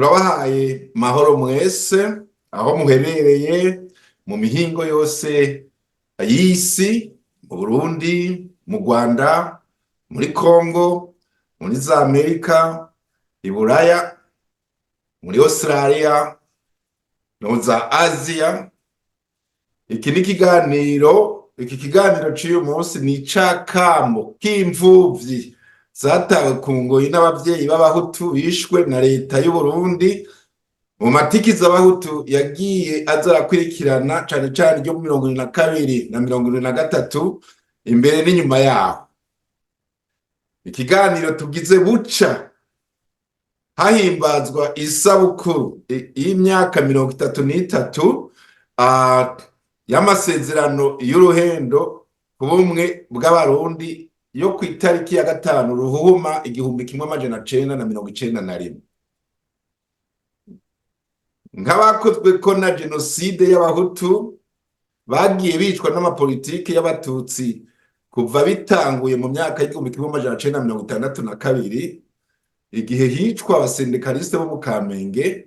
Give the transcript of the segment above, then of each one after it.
turabahaye mahoro mwese aho muherereye mu mihingo yose y'isi, mu Burundi, mu Rwanda, muri Congo, muri za Amerika, i Buraya, muri Australia, no za Asia. Iki kiganiro cy'uyu munsi ni icakamo k'imfuvyi zatawe ku ngoyi n'abavyeyi b'abahutu bishwe na leta y'u Burundi mu matikiza abahutu yagiye azarakwirikirana cane cane ryo mu 2022 na 2023 imbere n'inyuma yaho. Ikiganiro tugize buca hahimbazwa isabukuru y'imyaka 33 y'amasezerano y'uruhendo ku bumwe bw'abarundi yo ku itariki ya 5 Ruhuhuma 1991. Nk'abakozwe ko na jenoside y'abahutu bagiye bicwa n'amapolitiki y'abatutsi kuva bitanguye mu myaka y'1962 igihe hicwa abasendekaliste bo mu Kamenge,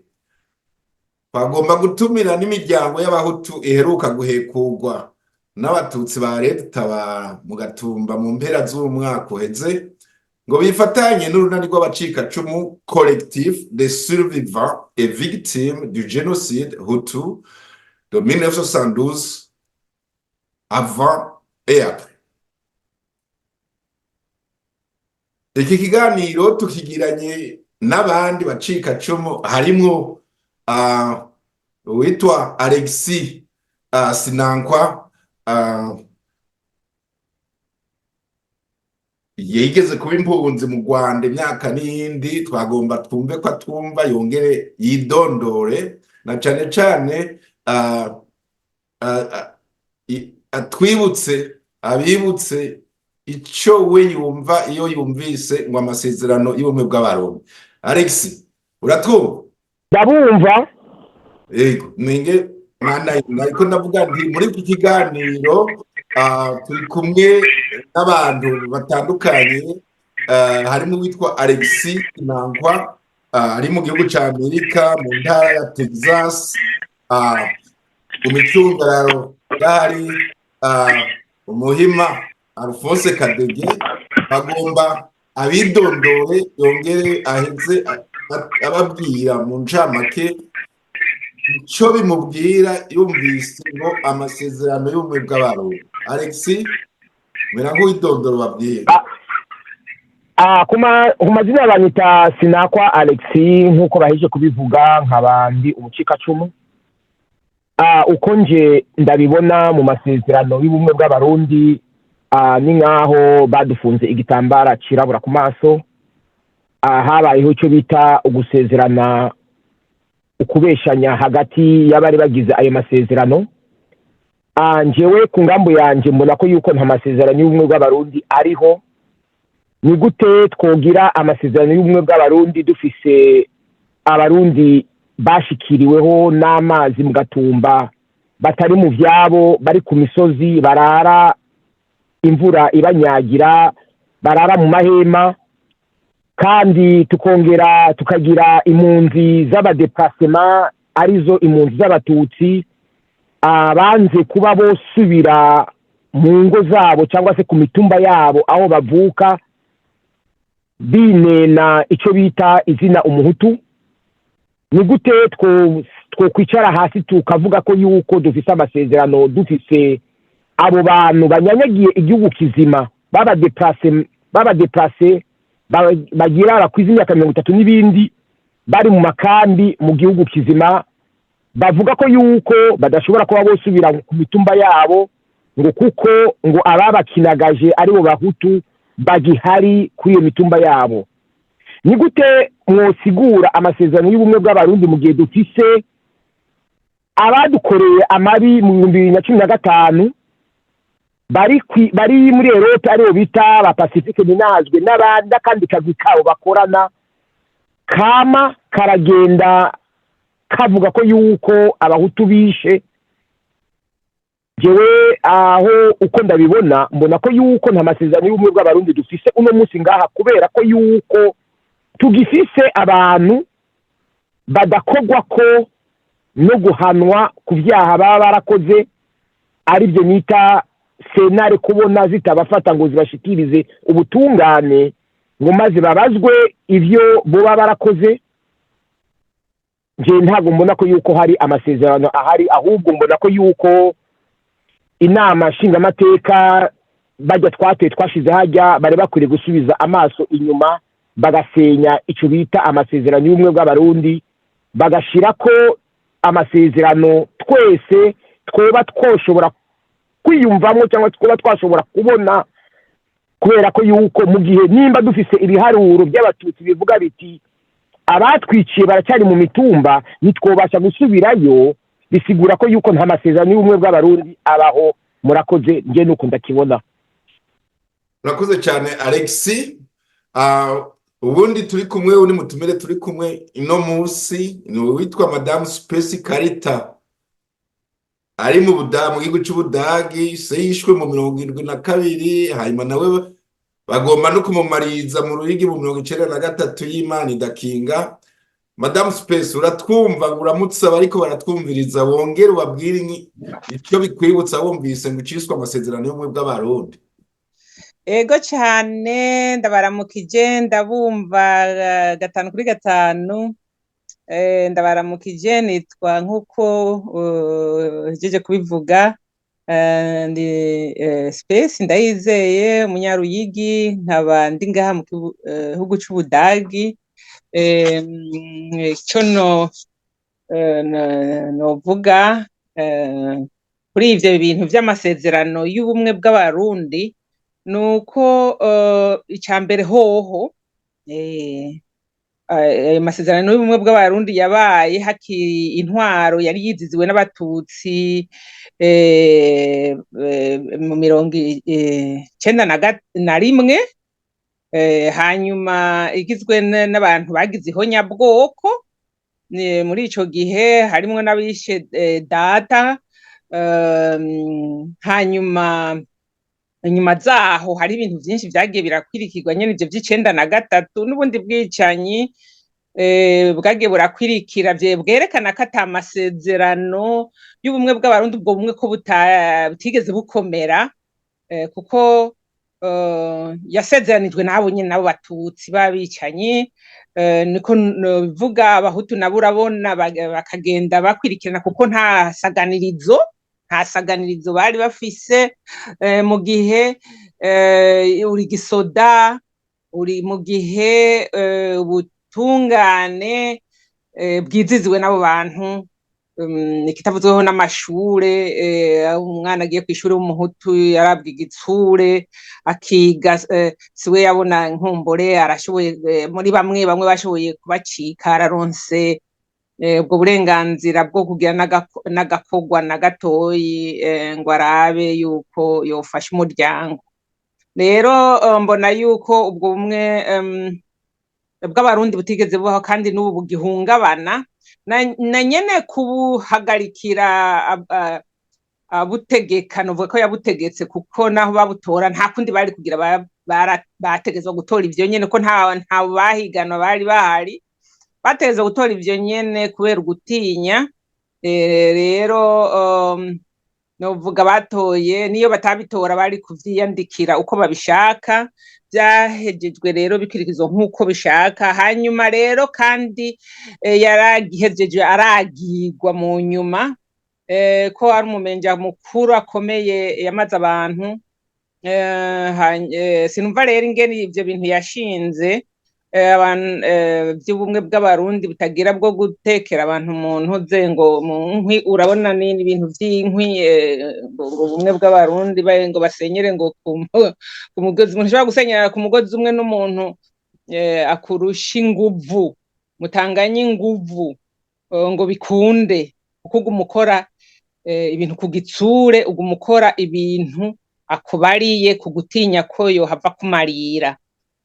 bagomba gutumira n'imiryango y'abahutu iheruka guhekurwa n'abatutsi ba Tabara mu Gatumba mu mpera z'umwaka uheze ngo bifatanye n'urunani rw'abacikacumu collectif des survivants et victimes du génocide Hutu de 1972 avant et après. Iki kiganiro tukigiranye n'abandi bacikacumu harimwo witwa Alexis Sinankwa yigeze kuba impunzi mu Rwanda imyaka n'iyindi. Twagomba twumve ko atumva yongere yidondore na cane cane abibutse ico we yumva iyo yumvise ngo amasezerano y'ubumwe bw'abarundi. Alexis, uratwumva? Ndabumva. Yego, ninge nariko ndavuga nti muri iki kiganiro turi kumwe n'abantu batandukanye, harimo witwa Alexis Sinankwa ari mu gihugu ca Amerika mu ntara ya Texas, mu micungararo hari Umuhima Alphonse Kadege. Bagomba abidondore yongere aheze ababwira mu ncamake ico bimubwira yumvise ngo amasezerano y'ubumwe bw'abarundi. Alexis, mera nk'uwidondoro babwira. Ku mazina banyita Sinakwa Alexis nk'uko baheje kubivuga, nk'abandi umucikacumu. Uko nje ndabibona mu masezerano y'ubumwe bw'abarundi, ni nkaho badufunze igitambara cirabura ku maso. Habayeho ico bita ugusezerana, ukubeshanya hagati y'abari bagize ayo masezerano. Njewe ku ngambo yanje mbona ko yuko nta masezerano y'ubumwe bw'abarundi ariho. Ni gute twogira amasezerano y'ubumwe bw'abarundi dufise abarundi bashikiriweho n'amazi mu Gatumba, batari mu vyabo, bari ku misozi, barara imvura ibanyagira, barara mu mahema, kandi tukongera tukagira impunzi z'abadeplacement arizo impunzi z'abatutsi banze kuba bosubira mu ngo zabo cyangwa se ku mitumba yabo aho bavuka, binena ico bita izina umuhutu. Ni gute twokwicara hasi tukavuga ko yuko dufise amasezerano, dufise abo bantu banyanyagiye igihugu kizima, babadeplace bagira bakwiza imyaka 30 n'ibindi, bari mu makambi mu gihugu kizima, bavuga ko yuko badashobora kuba bosubira ku mitumba yabo ngo kuko ngo ababakinagaje aribo bahutu bagihari kuri iyo mitumba yabo. Ni gute mwosigura amasezerano y'ubumwe bw'abarundi mu gihe dufise abadukoreye amabi mu 2015 bari muri Europe aribo bita ba Pacifique Minazwe n'abandi, kandi kazi kabo bakorana kama karagenda kavuga ko yuko abahutu bishe. Jewe aho uko ndabibona mbona ko yuko nta masezerano y'ubumwe bw'abarundi dufise uno munsi ngaha, kubera ko yuko tugifise abantu badakogwa ko no guhanwa ku byaha baba barakoze, aribyo nita senare kubona zitabafata ngo zibashikirize ubutungane ngo maze babazwe ivyo boba barakoze. Je ntabwo mbona ko yuko hari amasezerano ahari, ahubwo mbona ko yuko inama nshingamateka bajya twashize hajya bari bakwiriye gusubiza amaso inyuma bagasenya icyo bita amasezerano y'ubumwe bw'abarundi, bagashira ko amasezerano twese twoba twoshobora kwiyumvamo cyangwa twoba twashobora kubona, kubera ko yuko mu gihe nimba dufise ibiharuro by'abatutsi bivuga biti abatwiciye baracyari mu mitumba nitwobasha gusubirayo, bisigura ko yuko nta masezerano y'ubumwe bw'abarundi abaho. Murakoze, nje nuko ndakibona. Murakoze cyane Alexis. Ubundi turi kumwe, uri mutumire turi kumwe ino munsi ni witwa Madame Space Karita, ari mu gihugu cy'Ubudagi, se yishwe mu 72, hanyuma nawe bagomba no kumumariza mu ruyigi mu 93 y'Imana idakinga. Madame Space, uratwumva? Uramutse bariko baratwumviriza, bongere ubabwire icyo bikwibutsa wumvise ngo ciswe amasezerano y'ubumwe bw'abarundi. Ego cyane, ndabaramukije, ndabumva 5 kuri 5. Ndabaramukije, nitwa nkuko jeje kubivuga, ndi Space Ndayizeye, umunyaruyigi, nkaba ndi ngaha mu gihugu cy'Ubudagi. Cyo novuga kuri ivyo bintu vy'amasezerano y'ubumwe bw'abarundi, nuko icambere hoho amasezerano y'ubumwe bw'abarundi yabaye hakiri intwaro yari yiziziwe n'abatutsi mu 1991, hanyuma igizwe n'abantu bagize ihonyabwoko. Muri ico gihe harimwo n'abishe data, hanyuma inyuma zaho hari ibintu byinshi byagiye birakwirikirwa nyene ivyo vy'93 n'ubundi bwicanyi bwagiye burakwirikira bwerekana ko ata masezerano y'ubumwe bw'abarundi ubwo bumwe ko butigeze bukomera, kuko yasezeranijwe nabo nyene nabo batutsi babicanyi. Niko bivuga, abahutu nabo urabona bakagenda bakwirikirana kuko nta saganirizo bari bafise. Mu gihe uri gisoda, uri mu gihe ubutungane bwiziziwe n'abo bantu, ikitavuzweho n'amashure, umwana agiye kw'ishure w'umuhutu yarabwa igitsure akiga, siwe yabona nkumbure arashoboye, muri bamwe bashoboye kubacika, araronse ubwo burenganzira bwo kugira n'agakogwa na gatoyi ngo arabe yuko yofasha umuryango. Rero mbona yuko ubwo bumwe bw'abarundi butigeze bubaho kandi n'ubu bugihungabana, na nyene kubuhagarikira abutegeka, novuga ko yabutegetse, kuko naho babutora nta kundi bari kugira, bategezwa gutora ivyo nyene ko nta bahiganwa bari bahari, bategezwa gutora ivyo nyene kubera ugutinya. Rero novuga batoye, niyo batabitora bari kuvyiyandikira uko babishaka, byahejejwe rero bikurikizwa nk'uko bishaka. Hanyuma rero kandi yaragihejeje aragirwa mu nyuma, ko ari umumenja mukuru akomeye yamaze abantu. Sinumva rero ingene ivyo bintu yashinze by'ubumwe bw'abarundi butagira bwo gutekera abantu mu ntuze ngo mu nkwi. Urabona ni ibintu vy'inkwi, ubumwe bw'abarundi ngo basenyere ngo ku mugozi, umuntu ashobora gusenyera ku mugozi umwe n'umuntu akurusha inguvu, mutanganye inguvu ngo bikunde, kuko ugumukora ibintu ku gitsure, ugumukora ibintu akubariye kugutinya ko yohava kumarira.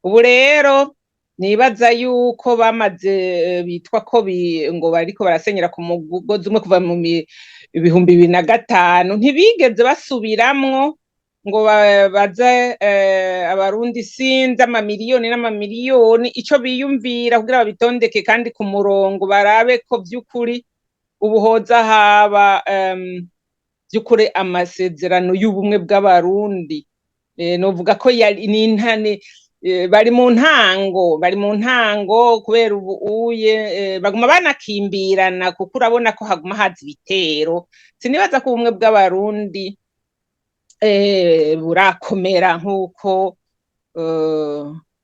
Ubu rero nibaza yuko bamaze bitwa ko ngo bariko barasenyera ku mugozi umwe kuva mu 2005, ntibigeze basubiramwo ngo baze abarundi sinzi amamiliyoni n'amamiliyoni ico biyumvira kugira babitondeke kandi ku murongo barabe ko vy'ukuri ubuhoza haba vy'ukuri amasezerano y'ubumwe bw'abarundi. Novuga ko ni intane bari mu ntango kubera ubuye baguma banakimbirana kuko urabona ko haguma haza ibitero. Sinibaza ko ubumwe bw'abarundi burakomera nk'uko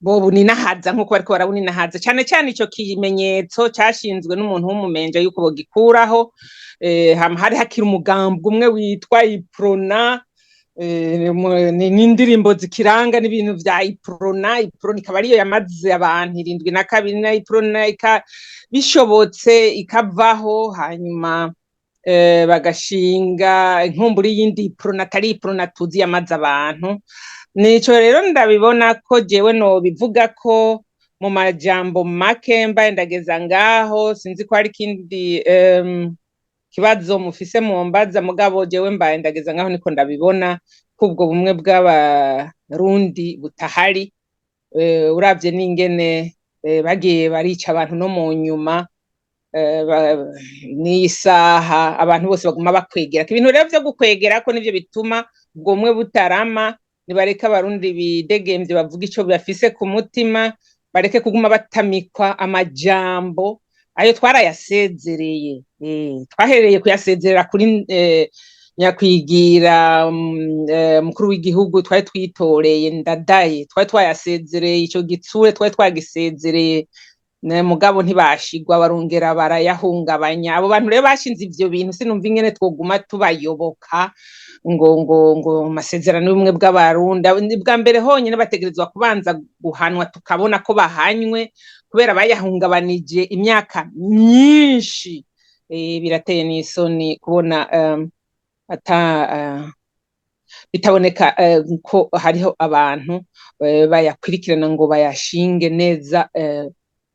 bobuninahaza nk'uko bariko barabuninahaza cane cane ico kimenyetso cashinzwe n'umuntu w'umumenja yuko bogikuraho. Hari hakiri umugambi umwe witwa Iprona, n'indirimbo zikiranga n'ibintu vya Iprona ikaba ariyo yamaze abantu 72 na Iprona bishobotse ikavaho, hanyuma bagashinga inkumburi y'indi Iprona atari Iprona tuzi yamaze abantu. Nico rero ndabibona ko jewe no bivuga ko mu majambo make mbaye ndageza ngaho, sinzi ko hari kindi kibazo mufise mumbaza, mugabo jewe mbaye ndageza ngaho niko ndabibona ko ubwo bumwe bw'abarundi butahari. Uravye n'ingene bagiye barica abantu no mu nyuma n'isaha abantu bose baguma bakwegera ibintu rero vyo gukwegera ko nivyo bituma ubwo bumwe butarama. Nibareke abarundi bidegemvye bavuga ico bafise ku mutima, bareke kuguma batamikwa amajambo ayo twarayasezereye. Twahereye kuyasezerera kuri nyakwigira mukuru w'igihugu twari twitoreye Ndadaye, twari twayasezereye ico gitsure, twari twagisezereye mugabo ntibashigwa barongera barayahungabanya. Abo bantu rero bashinze ivyo bintu sinumva ingene twoguma tubayoboka ngo masezerano y'ubumwe bw'abarundi. Bwa mbere honyine bategerezwa kubanza guhanwa tukabona ko bahanywe kubera bayahungabanije imyaka myinshi. Birateye n'isoni kubona bitaboneka ko hariho abantu bayakurikirana ngo bayashinge neza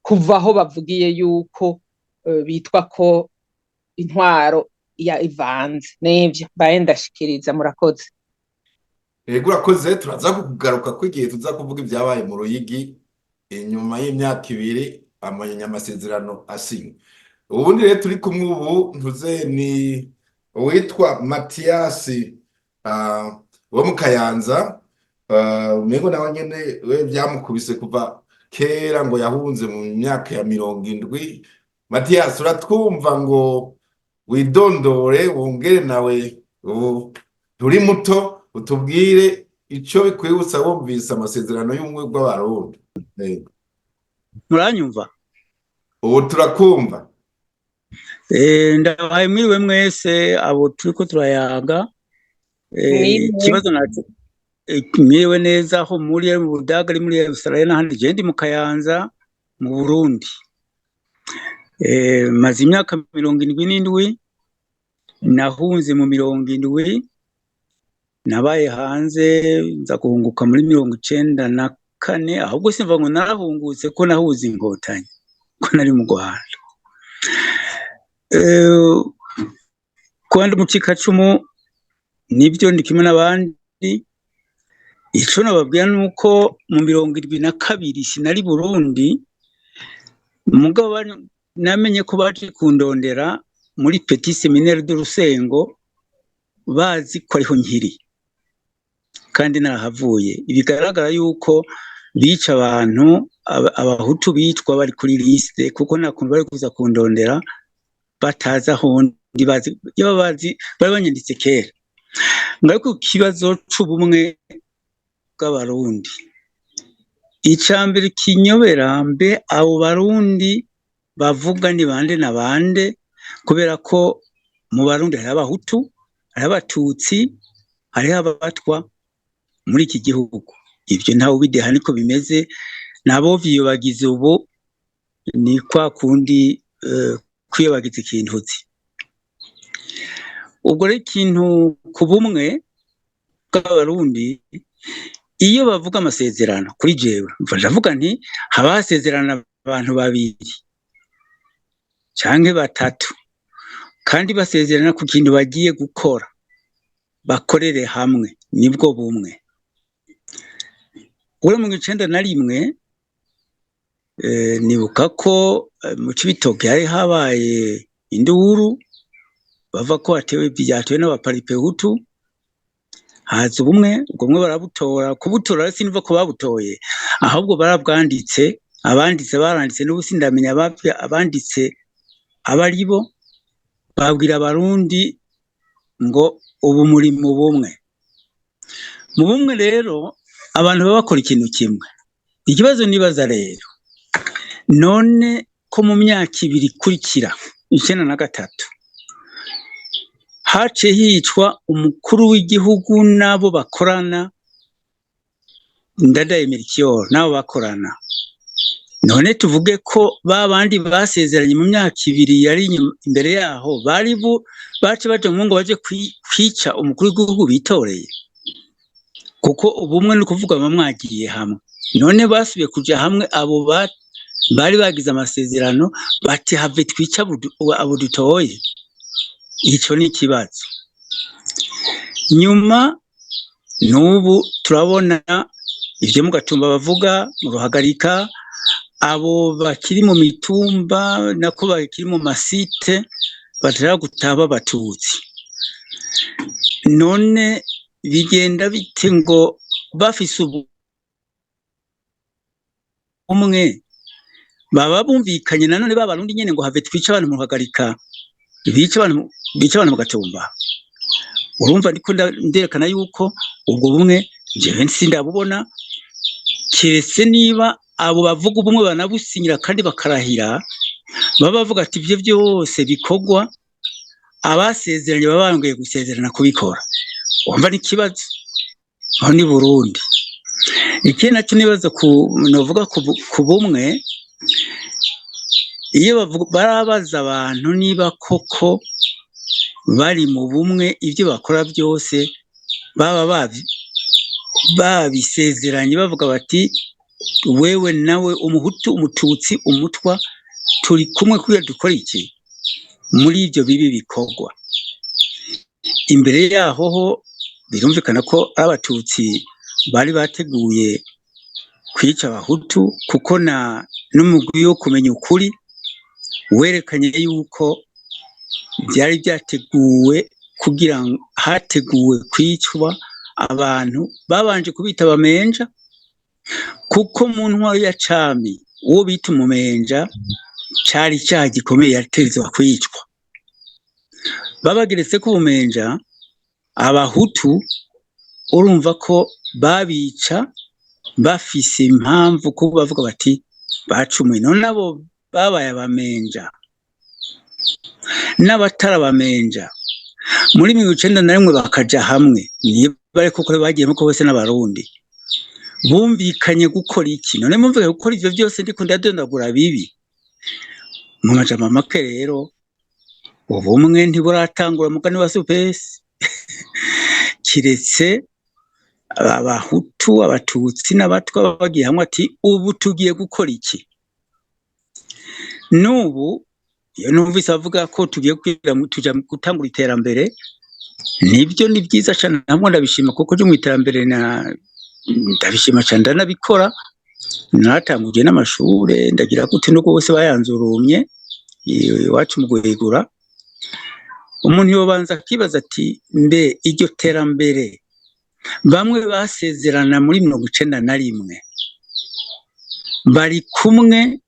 kuva aho bavugiye yuko bitwa ko intwaro ya ivanze. Nevyo mbaye ndashikiriza. Murakoze. Urakoze. Turaza kugaruka ko igihe tuza kuvuga ibyabaye mu Ruyigi inyuma y'imyaka 2 amasezerano asinywe. Ubundi rero turi kumwe ubu ntuze ni uwitwa Mathias wo mu Kayanza. Mengo nawe nyene we byamukubise kuva kera ngo yahunze mu myaka ya 70. Mathias, uratwumva ngo widondore wongere nawe turi muto utubwire ico bikwibutsa wumvise amasezerano y'ubumwe bw'abarundi. Muranyumva? Ubu turakumva. Ndabaye mwiriwe mwese abo turiko turayaga. Ikibazo naco mwiriwe neza aho muri mu Budaga ari muri Yerusalemu n'ahandi je ndi mu Kayanza mu Burundi. Maze imyaka 77 nahunze mu 70, nabaye hanze nza guhunguka muri 94, ahubwo simva ngo narahungutse ko nahuze inkotanyi ko nari mu Rwanda. Kwandi mucikacumu nibyo ndi kimwe n'abandi. Ico nababwira nuko mu 72 sinari Burundi, mugabo namenye ko baje kundondera muri Petit Séminaire de Rusengo bazi ko ariho nkiri kandi narahavuye. Ibigaragara yuko bica abantu abahutu bitwa bari kuri liste kuko nakuntu bari kuza kundondera bataza hondi bazi bari banyanditse kera. Ngako kibazo c'ubumwe bw'abarundi icambere kinyobera mbe abo barundi bavuga ni bande na bande, kubera ko mu Barundi hari abahutu, hari abatutsi, hari abatwa muri iki gihugu. Ivyo ntawe bideha niko bimeze, nabo vyiyobagize ubu ni kwa kundi kwiyobagiza ikintuzi. Ubwo rero ikintu ku bumwe bw'abarundi iyo bavuga amasezerano kuri jewe mvavuga nti haba hasezerana abantu babiri canke batatu kandi basezerana ku kintu bagiye gukora bakorere hamwe nibwo bumwe. Uri mu 1991 nibuka ko mu Cibitoke hari habaye induru bava ko byatewe n'abaparipe hutu, haza ubumwe barabutora, kubutora sinva ko babutoye, ahubwo barabwanditse, abanditse baranditse n'ubusindamenya abanditse abaribo babwira abarundi ngo ubu muri mu bumwe. Mu bumwe rero abantu baba bakora ikintu kimwe. Ikibazo nibaza rero, none ko mu myaka 2 ikurikira 1993 hace hicwa umukuru w'igihugu nabo bakorana, Ndadaye Melchior nabo bakorana, none tuvuge ko babandi basezeranye mu myaka 2 yari imbere yaho bari bace baje mu ngo baje kwica umukuru w'igihugu bitoreye, kuko ubumwe ni kuvuga bamwagiye hamwe. None basubiye kuja hamwe abo bari bagize amasezerano bati have twica abo dutoye. Ico ni kibazo. Nyuma nubu turabona ivyo mu Gatumba bavuga mu Ruhagarika, abo bakiri mu mitumba nako bakiri mu masite batara gutaba Abatutsi. None bigenda bite ngo bafise umwe baba bumvikanye nanone babarundi nyene ngo have twica abantu mu Ruhagarika bica abantu mu Gatumba? Urumva ndiko nderekana yuko ubwo bumwe jewe sindabubona, kiretse niba abo bavuga ubumwe banabusinyira kandi bakarahira, baba bavuga ati ivyo byose bikogwa abasezeranye baba bangiye gusezerana kubikora. Urumva ni kibazo aho ni Burundi. Iki nacyo nibaza novuga ku bumwe, iyo barabaza abantu niba koko bari mu bumwe ibyo bakora byose baba babisezeranye bavuga bati wewe nawe umuhutu umututsi umutwa turi kumwe kuya dukora iki muri ibyo bibi bikogwa. Imbere yaho ho birumvikana ko abatutsi bari bateguye kwica abahutu, kuko n'umugwi wo kumenya ukuri werekanye yuko byari byateguwe kugira ngo hateguwe kwicwa abantu babanje kubita abamenja, kuko mu ntwaro ya cami uwo bita umumenja cari icyaha gikomeye yategerezwa kwicwa. Babageretse ko ubumenja abahutu urumva ko babica bafise impamvu ko bavuga bati bacumuye. None abo babaye abamenja n'abatarabamenja muri 1991 bakaja hamwe, niba ariko ko bagiyemo ko bose n'abarundi bumvikanye gukora iki? None mumvuye gukora ivyo byose ndiko ndadondagura bibi mu majambo make. Rero ubumwe ntiburatangura mugani wa supesi kiretse abahutu abatutsi n'abatwa bagiye hamwe ati ubu tugiye gukora iki. Nubu iyo numvise bavuga ko tugiye tuja gutangura iterambere, nibyo ni byiza cyane, namwe ndabishima kuko cyo mu iterambere ndabishima cyane, ndanabikora. Natanguje n'amashure ndagira gute no bose bayanzurumye iwacu mu guhigura. Umuntu yobanza kibaza ati mbe iryo terambere bamwe basezerana muri 1991 bari kumwe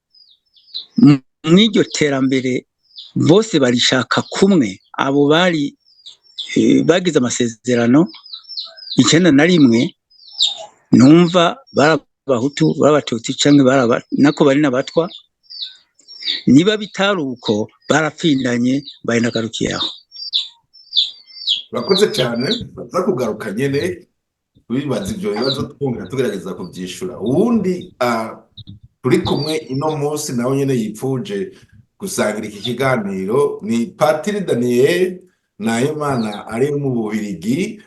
mw'iryo terambere bose barishaka kumwe, abo bari bagize amasezerano 1991 numva barabahutu barabatutsi canke nako bari n'abatwa, niba bitaruko barapfindanye barinagarukiyeho. Urakoze cyane, baza kugaruka nyene bibaza ivyo bibazo twongera tugerageza kuvyishura. Uwundi turi kumwe ino munsi nawe nyene yipfuje gusangira iki kiganiro ni Patiri Daniel Nahimana ari mu Bubiligi.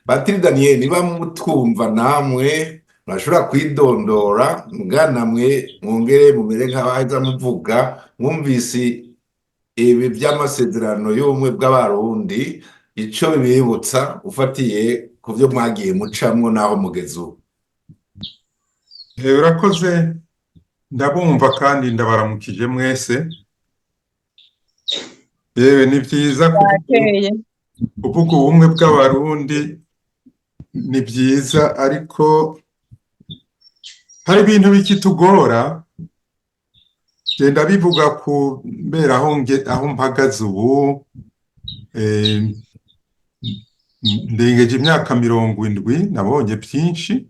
Patiri Daniel, niba mutwumva namwe murashobora kwidondora namwe mwongere mumere nk'abaza muvuga mwumvise ibi by'amasezerano y'ubumwe bw'abarundi ico bibibutsa ufatiye ku vyo mwagiye mucamwo naho mugeze ubu. Urakoze, ndabumva kandi ndabaramukije mwese. Yewe ni vyiza Bwakeye. kuvuga ubumwe bw'abarundi, ni vyiza, ariko hari ibintu bikitugora. Genda bivuga kubera aho mpagaze ubu, ndengeje imyaka 70, nabonye byinshi.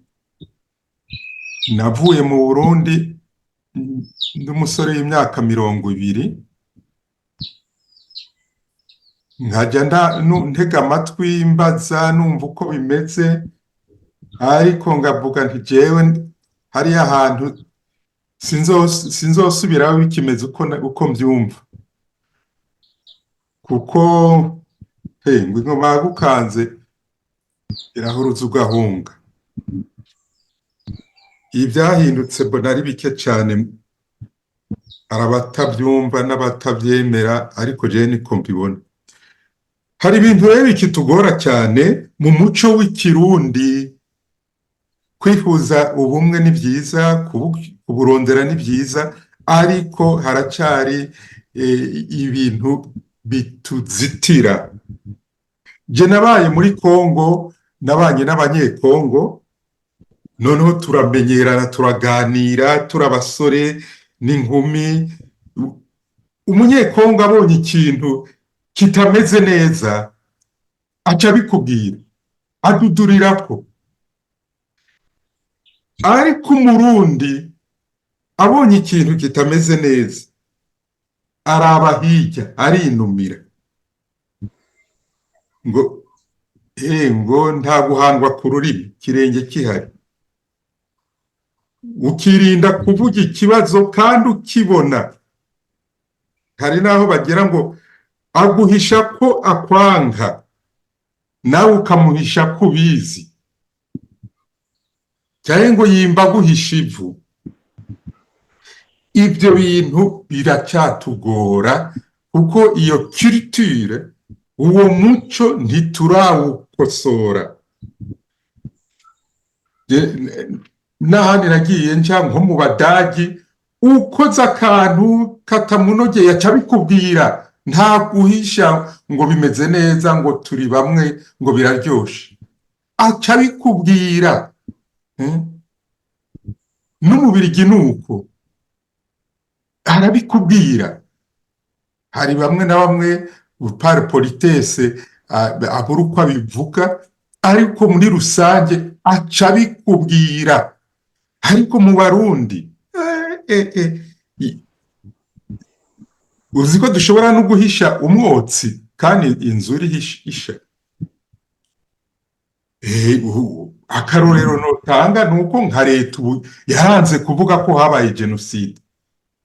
Navuye mu Burundi n'umusore w'imyaka 20, nkajya ntega amatwi mbaza numva uko bimeze, ariko ngavuga nti jewe hariya hantu sinzosubiraho bikimeze uko mbyumva, kuko ngo ingoma yagukanze irahuruza ugahunga. Ibyahindutse mbona ari bike cyane, arabatabyumva n'abatabyemera, ariko jewe niko mbibona. Hari ibintu rero bikitugora cyane mu muco w'ikirundi. Kwifuza ubumwe ni byiza, kuburondera ni byiza, ariko haracari ibintu bituzitira. Je nabaye muri Kongo, nabanye n'abanyekongo, noneho turamenyerana, turaganira, turabasore n'inkumi. Umunyekongo abonye ikintu kitameze neza aca bikubwira, adudurirako. Ariko umurundi abonye ikintu kitameze neza araba hirya, arinumira ngo nta guhandwa ku rurimi, kirenge kihari. Ukirinda kuvuga ikibazo kandi ukibona. Hari naho bagira ngo aguhisha ko akwanga, nawe ukamuhisha ko ubizi, cyangwa ngo yimba aguhisha ivu. Ibyo bintu biracyatugora, kuko iyo culture, uwo muco ntiturawukosora. N'ahandi nagiye nca nko mu Badagi, ukoze akantu katamunogeye aca bikubwira, nta guhisha ngo bimeze neza, ngo turi bamwe, ngo biraryoshe, aca bikubwira. N'umubirigi nuko arabikubwira. Hari bamwe na bamwe par politesse abura uko abivuga, ariko muri rusange aca bikubwira. Ariko mu Barundi uzi ko dushobora no guhisha umwotsi kandi inzu irihisha. Akarorero notanga nuko nka leta ubu yaranze kuvuga ko habaye genocide.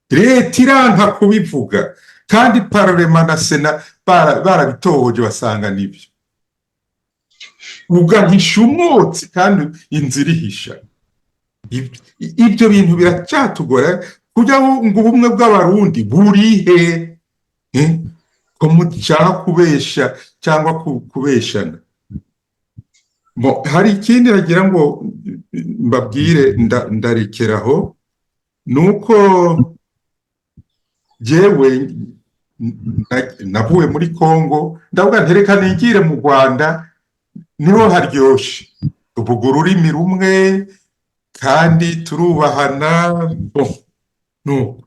Leta iranka kubivuga, kandi parlema na sena barabitohoje basanga nibyo. Ugahisha umwotsi kandi inzu irihisha. Ibyo bintu biracyatugora, kugira ngo ubumwe bw'abarundi burihe, ko mushaka kubesha cyangwa kubeshana. Hari ikindi nagira ngo mbabwire, ndarekeraho, nuko jewe navuye muri Kongo, ndavuga ntereka nigire mu Rwanda, niho haryoshe, tuvuga ururimi rumwe kandi turubahana. Nuko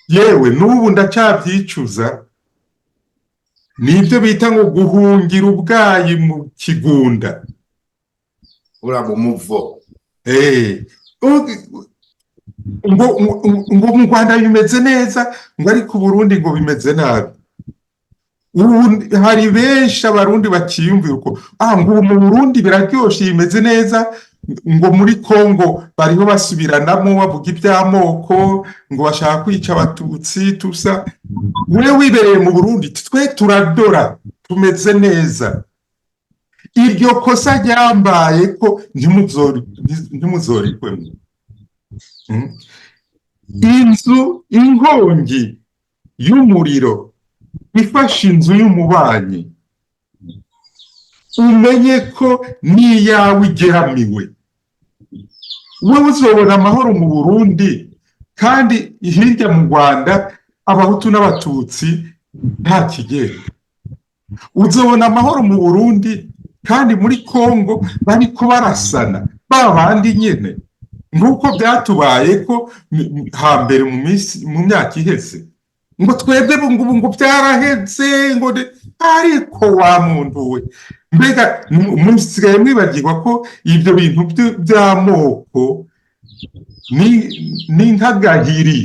yewe n'ubu ndacyabyicuza. Nibyo bita ngo guhungira ubwayi mu kigunda, uraba umuvo. ngo mu Rwanda bimeze neza, ngo ariko Burundi ngo bimeze nabi. Hari benshi abarundi bakiyumvira uko ngo mu Burundi biraryoshe bimeze neza, ngo muri Kongo bariho basubiranamo bavuga iby'amoko, ngo bashaka kwica abatutsi tusa. Wewe wibereye mu Burundi, twe turadora, tumeze neza. Iryo kosa ryambaye ko ntimuzorikwemo. Inkongi y'umuriro ifashe inzu y'umubanyi umenye ko n'iyawe igeramiwe. Wowe uzobona amahoro mu Burundi, kandi hirya mu Rwanda abahutu n'abatutsi nta kigenda. Uzobona amahoro mu Burundi, kandi muri Kongo bariko barasana babandi nyene nk'uko byatubaye ko hambere mu myaka iheze, ngo twebwe ngo byaraheze ngo ariko wa muntu we, mbega musigaye mwibagirwa ko ibyo bintu by'amoko ni nk'agahiri.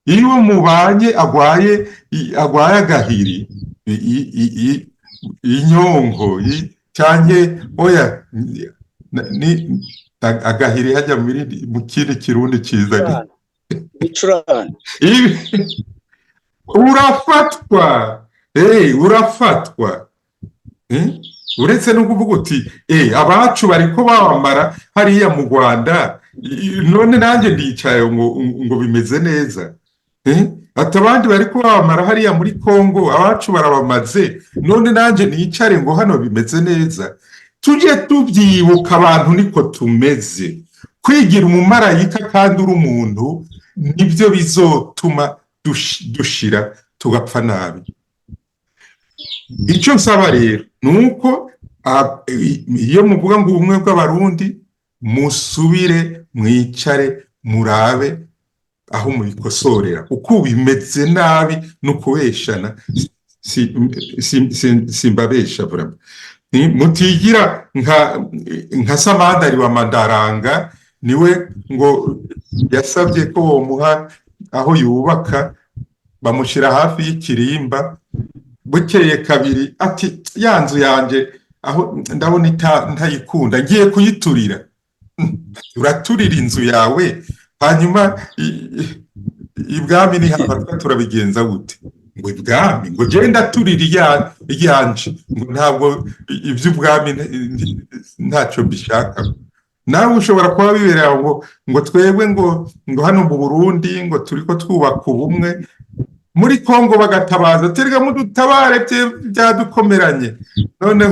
Iyo mubanye agwaye agahiri, inyongo cyane oya ni agahiri hajya mu kindi kirundi cyiza bicurane urafatwa uretse no kuvuga uti abacu bariko bamara hariya mu Rwanda, none nanjye ndicaye ngo bimeze neza. Ati abandi bariko bamara hariya muri Kongo, abacu barabamaze, none nanjye nicare ngo hano bimeze neza. Tujye tubyibuka abantu niko tumeze. Kwigira umumarayika kandi uri umuntu nibyo bizotuma dushira tugapfa nabi. Icyo nsaba rero nuko iyo muvuga ngo ubumwe bw'abarundi, musubire mwicare murabe aho mubikosorera, uko bimeze nabi no kubeshana. Simbabesha vraiment. Mutigira nka Samandari wa Madaranga, niwe ngo yasabye ko bomuha aho yubaka, bamushira hafi y'ikirimba. Bukeye kabiri ati ya nzu yanje aho ndabona ntayikunda, ngiye kuyiturira. Uraturira inzu yawe, hanyuma ibwami ni hafatwa turabigenza gute? Ngo ibwami ngo genda turira iryanje, ngo ntabwo iby'ubwami ntacyo bishaka. Nawe ushobora kuba bibereye ngo twebwe ngo hano mu Burundi ngo turiko twubaka ubumwe, muri Kongo bagatabaza terega mudutabare byadukomeranye, none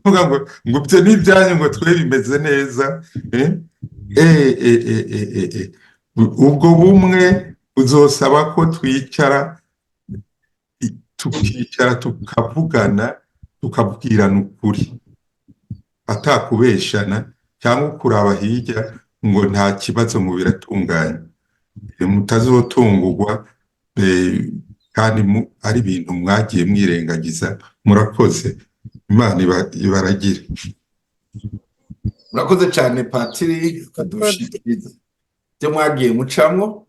ngo byo n'ibyanyu ngo twe bimeze neza. Ubwo bumwe uzosaba ko twicara tukavugana, tukabwirana ukuri atakubeshana cyangwa kuraba hirya ngo nta kibazo mu biratunganye. Mutazotungurwa kandi ari ibintu mwagiye mwirengagiza. Murakoze, Imana ibaragire. Murakoze cyane Patiri kadushikiriza byo mwagiye mucamwo.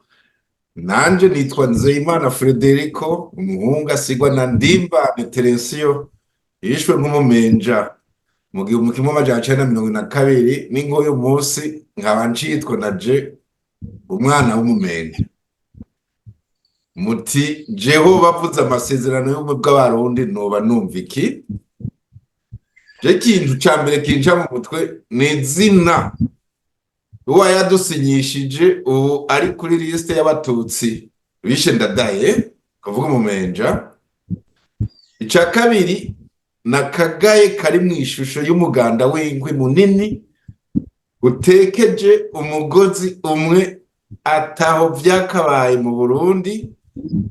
Nanje nitwa Nzeyimana Frederico, umuhungu asigwa na Ndimbane Terensiyo, yishwe nk'umumenja mu 1992, n'ingoyo munsi nkaba ncitwa naje umwana w'umumenja. Muti jeho bavuze amasezerano y'ubumwe bw'abarundi noba numva iki? Je kintu cyambere kinja mu mutwe ni izina uwa yadusinyishije ubu ari kuri liste y'abatutsi bishe Ndadaye, kavuga umumenja. Icya kabiri nakagaye kari mu ishusho y'umuganda w'inkwi munini utekeje umugozi umwe, ataho byakabaye mu Burundi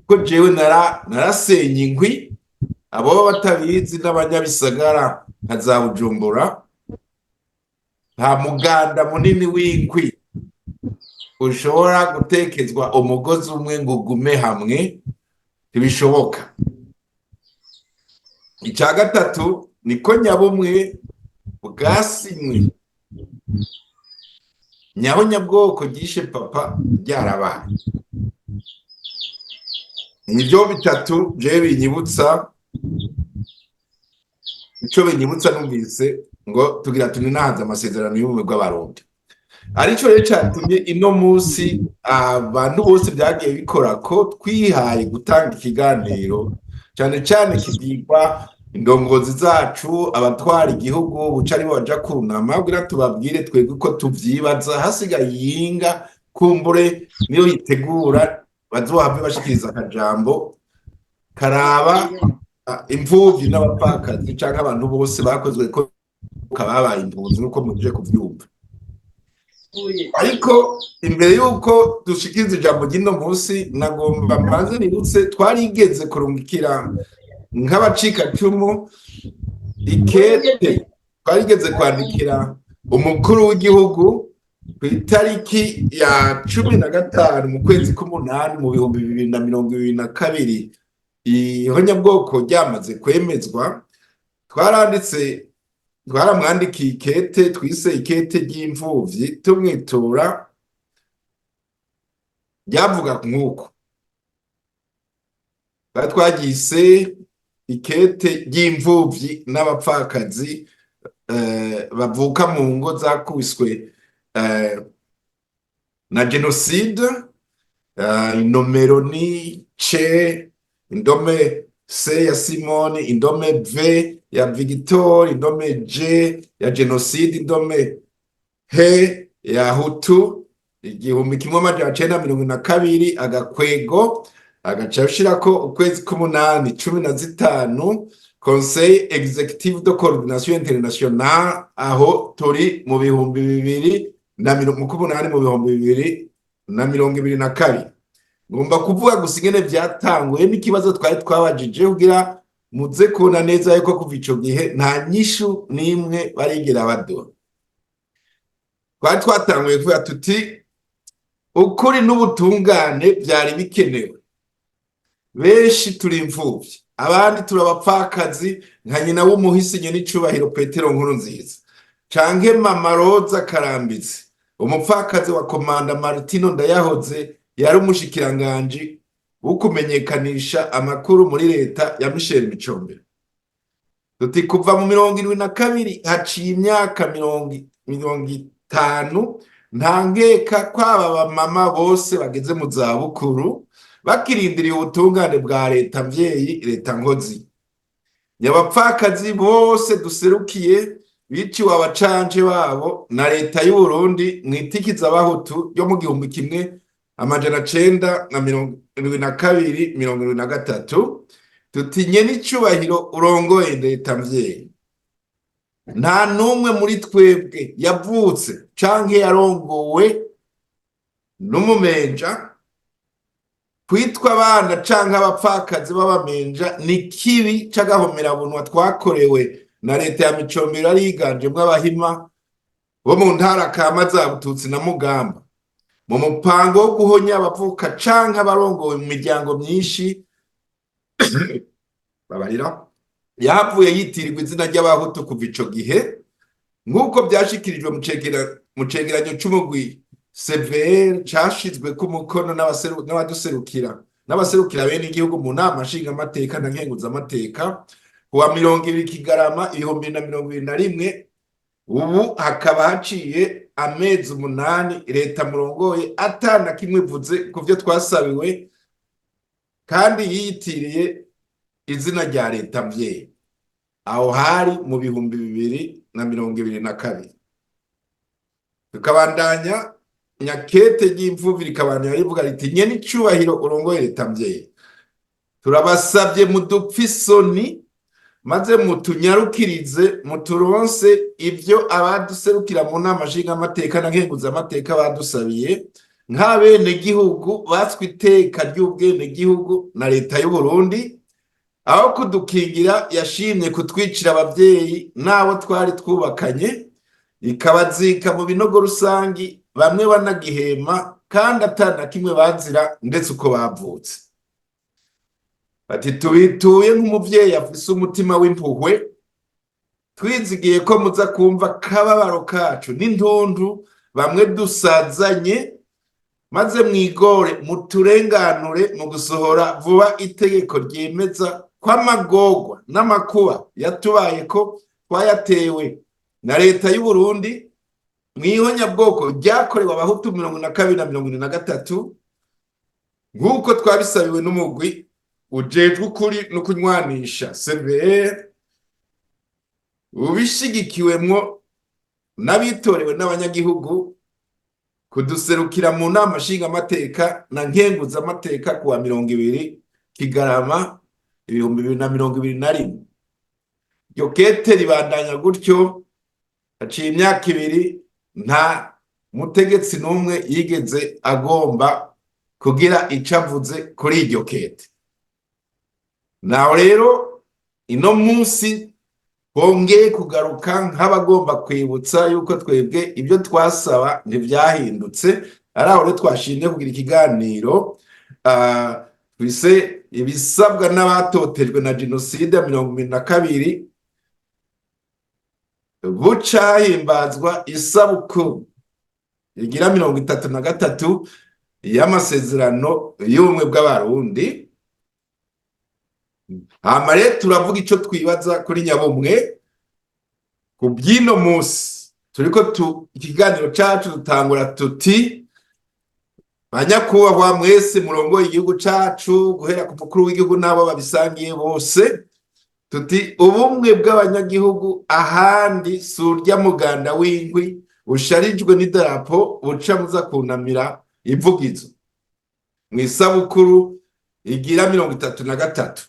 ko jewe narasenye inkwi. Abo batabizi n'abanyabisagara nka za Bujumbura, nta muganda munini w'inkwi ushobora gutekezwa umugozi umwe ngo ugume hamwe, ntibishoboka. Icya gatatu niko nyabumwe bwasinywe, nyaho nyabwoko gishe papa byarabaye. Nibyo bitatu je binyibutsa, icyo binyibutsa numvise ngo tugira tuninahaza amasezerano y'ubumwe bw'abarundi. Arico rero cyatumye ino munsi abantu bose byagiye bikora ko twihaye gutanga ikiganiro, cyane cyane kigirwa indongozi zacu, abatwara igihugu buca ari baja kunama kugira tubabwire twebwe ko tuvyibaza. Hasigaye yinga kumbure niyo yitegura bazohave bashikiriza akajambo karaba imfuvyi n'abapfakazi canke abantu bose bakozwe ko babaye impunzi nuko muje kuvyumva. Ariko imbere yuko dushikiriza ijambo ry'ino munsi nagomba mbanze nibutse twarigeze kurungikira nk'abacikacumu ikete, twarigeze kwandikira umukuru w'igihugu ku itariki ya 15 mu kwezi k'umunani mu 2022 ihonyabwoko ryamaze kwemezwa. Twaramwandikiye ikete twise ikete ry'imfuvyi tumwitura, ryavuga nk'uko twaryise ikete ry'imfuvyi n'abapfakazi bavuka mu ngo zakubiswe na jenoside. Inomero ni C, indome C ya Simoni, indome V ya Victor, indome J ya jenoside, indome H ya Hutu, 1992 agakwego agaca ushirako ukwezi k'umunani 15 Conseil Executif de Coordination Internationale, aho turi mu 2022. Ngomba kuvuga gusa ingene vyatanguye n'ikibazo twari twabajije kugira muze kubona neza yuko kuva ico gihe nta nyishu n'imwe barigera baduha. Twari twatanguye kuvuga tuti ukuri n'ubutungane vyari bikenewe. Benshi turi imfuvyi, abandi turabapfakazi nka nyina w'umuhisi Nyenicubahiro Petero Nkurunziza canke Mama Roza Karambitsi, umupfakazi wa Komanda Martino Ndayahoze yari umushikiranganji wo kumenyekanisha amakuru muri leta ya Michel Micombero. Tuti kuva mu 72 haciye imyaka 50 nta nkeka kwaba bamama bose bageze mu zabukuru bakirindiriye ubutungane bwa leta mvyeyi, leta nkozi. Nyabapfakazi bose duserukiye biciwe abacanje babo na leta y'u Burundi mwitikiza abahutu yo mu 1972-73. Tutinye n'icubahiro urongoye leta mvyeyi, nta numwe muri twebwe yavutse canke yarongowe n'umumenja. Kwitwa abana canke abapfakazi b'abamenja ni kibi c'agahomerabunwa twakorewe na leta ya Micombero yari yiganjemwo abahima bo mu ntara kama za Bututsi na Mugamba, mu mupango wo guhonya abavuka canke abarongowe mu miryango myinshi babarira yavuye yitirirwa izina ry'abahutu kuva ico gihe, nk'uko vyashikirijwe mu cegeranyo c'umugwi CVR cashizwe ku mukono n'abaserukira bene igihugu mu nama nshingamateka na nkenguzamateka kuwa 20 Kigarama 2021. Ubu hakaba haciye amezi 8 leta murongoye atana kimwe ivuze ku vyo twasabiwe kandi yitiriye izina rya leta mvyeyi. Aho hari mu 2022. Tukabandanya nyakete ry'imfuvyi rikabandanya rivuga riti Nyenicubahiro urongoye leta mvyeyi, turabasavye mudupfa isoni maze mutunyarukirize muturonse ivyo abaduserukira mu nama nshingamateka na nkenguzamateka badusabiye nk'abene gihugu batswe iteka ry'ubwene gihugu na leta y'u Burundi. Aho kudukingira yashimye kutwicira abavyeyi n'abo twari twubakanye, ikabazika mu binogo rusangi, bamwe banagihema kandi atana kimwe bazira ndetse uko bavutse. Bati tubituye nk'umuvyeyi afise umutima w'impuhwe, twizigiye ko muza kumva kababaro kacu n'intundu bamwe dusazanye, maze mwigore muturenganure mu gusohora vuba itegeko ryemeza kw'amagorwa n'amakuba yatubaye ko twayatewe na leta y'u Burundi mw'ihonyabwoko ryakorewe abahutu 2022 na 2023, nk'uko twabisabiwe n'umugwi ujejwe ukuri no kunywanisha CVR ubishigikiwemwo n'abitorewe n'abanyagihugu kuduserukira mu nama nshingamateka na nkenguzamateka kuwa 20 Kigarama 2021. Iryo kete ribandanya gutyo, haciye imyaka 2 nta mutegetsi n'umwe yigeze agomba kugira ico avuze kuri iryo kete. Naho rero ino munsi bongeye kugaruka nk'abagomba kwibutsa yuko twebwe ibyo twasaba ntivyahindutse, ari aho rero twashimye kugira ikiganiro twise ibisabwa n'abatotejwe na jenoside ya 2022, buca himbazwa isabukuru igira 33 y'amasezerano y'ubumwe bw'abarundi. Hama rero turavuga ico twibaza kuri nyabumwe ku byino munsi turiko ikiganiro cacu dutangura tuti: banyakubahwa mwese murongoye igihugu cacu guhera ku mukuru w'igihugu n'abo babisangiye bose, tuti ubumwe bw'abanyagihugu ahandi surya muganda w'ingwi usharijwe n'idarapo buca muza kunamira ivugizo mw'isabukuru igira 33.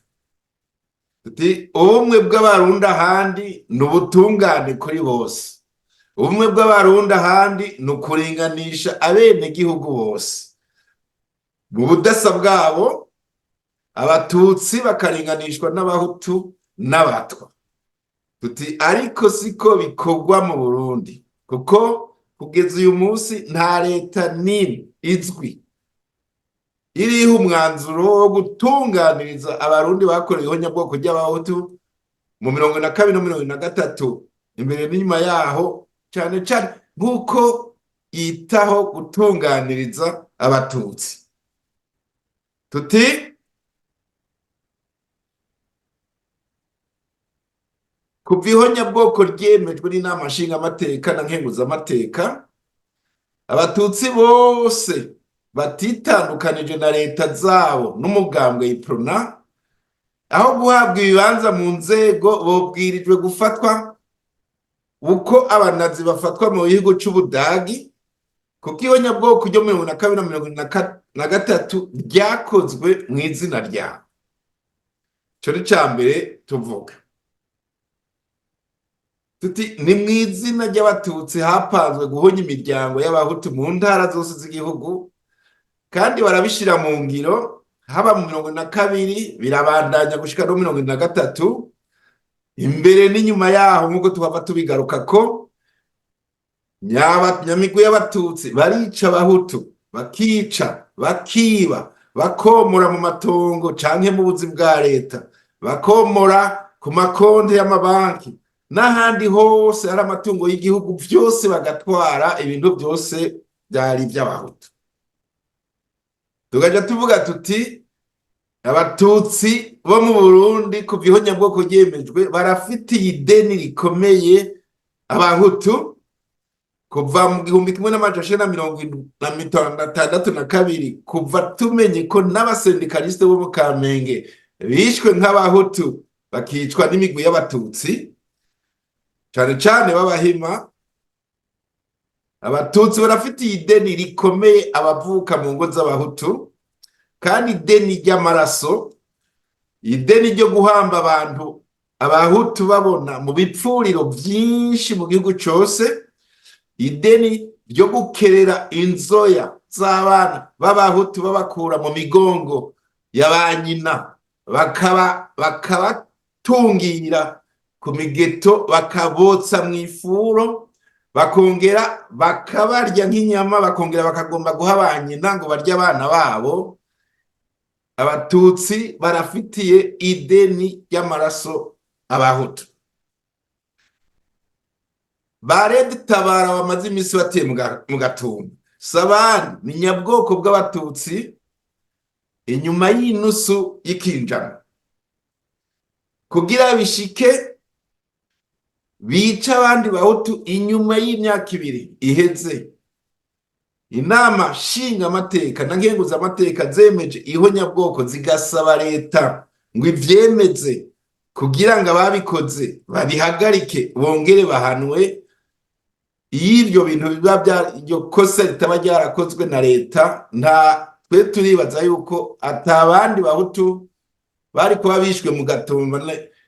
Tuti ubumwe bw'abarundi ahandi n'ubutungane kuri bose, ubumwe bw'abarundi ahandi n'ukuringanisha abenegihugu bose, mu budasa bwabo abatutsi bakaringanishwa n'abahutu n'abatwa. Tuti ariko siko bikorwa mu Burundi, kuko kugeza uyu munsi nta leta n'imwe izwi iriho umwanzuro wo gutunganiriza abarundi bakorewe ihonyabwoko ry'abahutu mu 2022 no 2023, imbere n'inyuma yaho, cane cane nk'uko yitaho gutunganiriza abatutsi. Tuti kuva ihonyabwoko ryemejwe n'inama nshingamateka na nkenguzamateka, abatutsi bose batitandukanije na leta zabo n'umugambwe iprona, aho guhabwa ibibanza mu nzego bobwirijwe gufatwa uko abanazi bafatwa mu gihugu c'Ubudagi, kuko ihonyabwoko ryo 2023 ryakozwe mu izina ryabo. Ico ni ca mbere tuvuga. Tuti ni mu izina ry'abatutsi hapanzwe guhonya imiryango y'abahutu mu ntara zose z'igihugu, kandi barabishira mu ngiro, haba mu 2022 birabandanya gushika no 2023, imbere n'inyuma yaho nk'uko tuhava tubigaruka ko nyamigwi y'abatutsi barica abahutu, bakica, bakiba, bakomora mu matongo canke mu buzi bwa leta, bakomora ku makonti y'amabanki n'ahandi hose hari amatungo y'igihugu, vyose bagatwara ibintu vyose byari ivy'abahutu. Tugaja tuvuga tuti abatutsi bo mu Burundi kuva ihonyabwoko ryemejwe barafitiye ideni rikomeye abahutu, kuva mu 1962 kuva tumenye ko n'abasendikaliste bo mu Kamenge bishwe nk'abahutu bakicwa n'imigwi y'abatutsi, cane cane b'Abahima. Abatutsi barafitiye ideni rikomeye abavuka mu ngo z'abahutu, kandi ideni ry'amaraso, ideni ryo guhamba abantu abahutu babona mu bipfuriro vyinshi mu gihugu cose, ideni ryo gukerera inzoya z'abana b'abahutu babakura mu migongo ya banyina, bakabatungira ku migeto, bakabotsa mw'ifuro, bakongera bakabarya nk'inyama, bakongera bakagomba guha banyina ngo barya abana babo. Abatutsi barafitiye ideni ry'amaraso abahutu. Tabara bamaze imisi bateye mu Gatumba, Sabani ni nyabwoko bw'abatutsi inyuma y'inusu y'ikinjana, kugira bishike bica abandi bahutu inyuma y'imyaka 2 iheze. Inama nshingamateka na nkenguzamateka zemeje ihonyabwoko, zigasaba leta ngo ivyemeze kugira ngo ababikoze babihagarike bongere bahanwe. Iyo ivyo bintu biba iryo kosa ritaba ryarakozwe na leta, nta twe turibaza yuko atabandi bahutu bari kuba bishwe mu Gatumba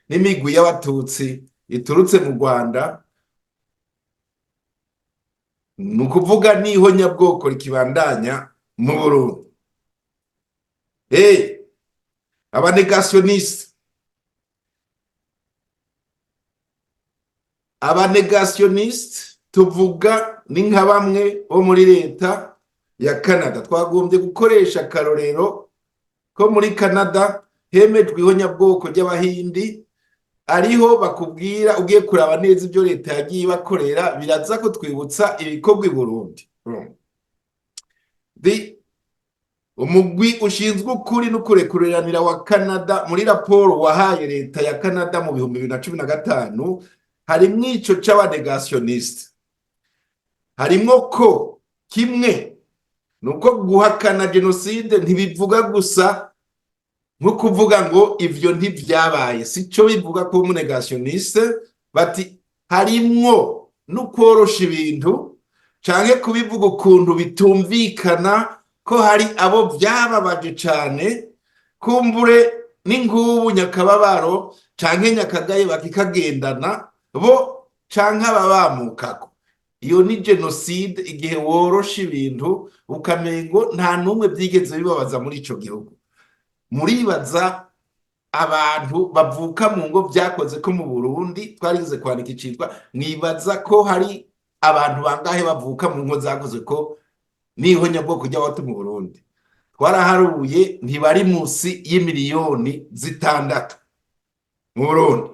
n'imigwi y'abatutsi iturutse mu Rwanda. Ni ukuvuga niho nyabwoko rikibandanya mu Burundi. Abanegationiste tuvuga ni nka bamwe bo muri leta ya Canada. Twagombye gukoresha akarorero ko muri Canada hemejwe ihonyabwoko ry'Abahindi, ariho bakubwira ugiye kuraba neza ibyo leta yagiye bakorera biraza ko twibutsa ibikorwa i Burundi. Umugwi ushinzwe ukuri n'ukurekuranira wa Canada muri raporo wahaye leta ya Canada mu 2015 harimwo ico c'abanegationiste. Harimwo ko kimwe nuko guhakana genocide ntibivuga gusa nko kuvuga ngo ivyo ntivyabaye, sico bivuga ko umunegationiste, bati harimwo n'ukworosha ibintu canke kubivuga ukuntu bitumvikana ko hari abo vyababaje cane, kumbure n'ingubu nyakababaro canke nyakagaye bakikagendana bo canke ababamukako. Iyo ni genocide, igihe worosha ibintu ukamengo nta numwe vyigeze bibabaza muri ico gihugu. Muribaza abantu bavuka mu ngo vyakoze ko mu Burundi twarize kwandika icitwa mwibaza ko hari abantu bangahe bavuka mu ngo zakoze ko n'ihonyabwoko ry'abahutu mu Burundi. Twaraharuye ntibari musi y'imiliyoni 6 mu Burundi.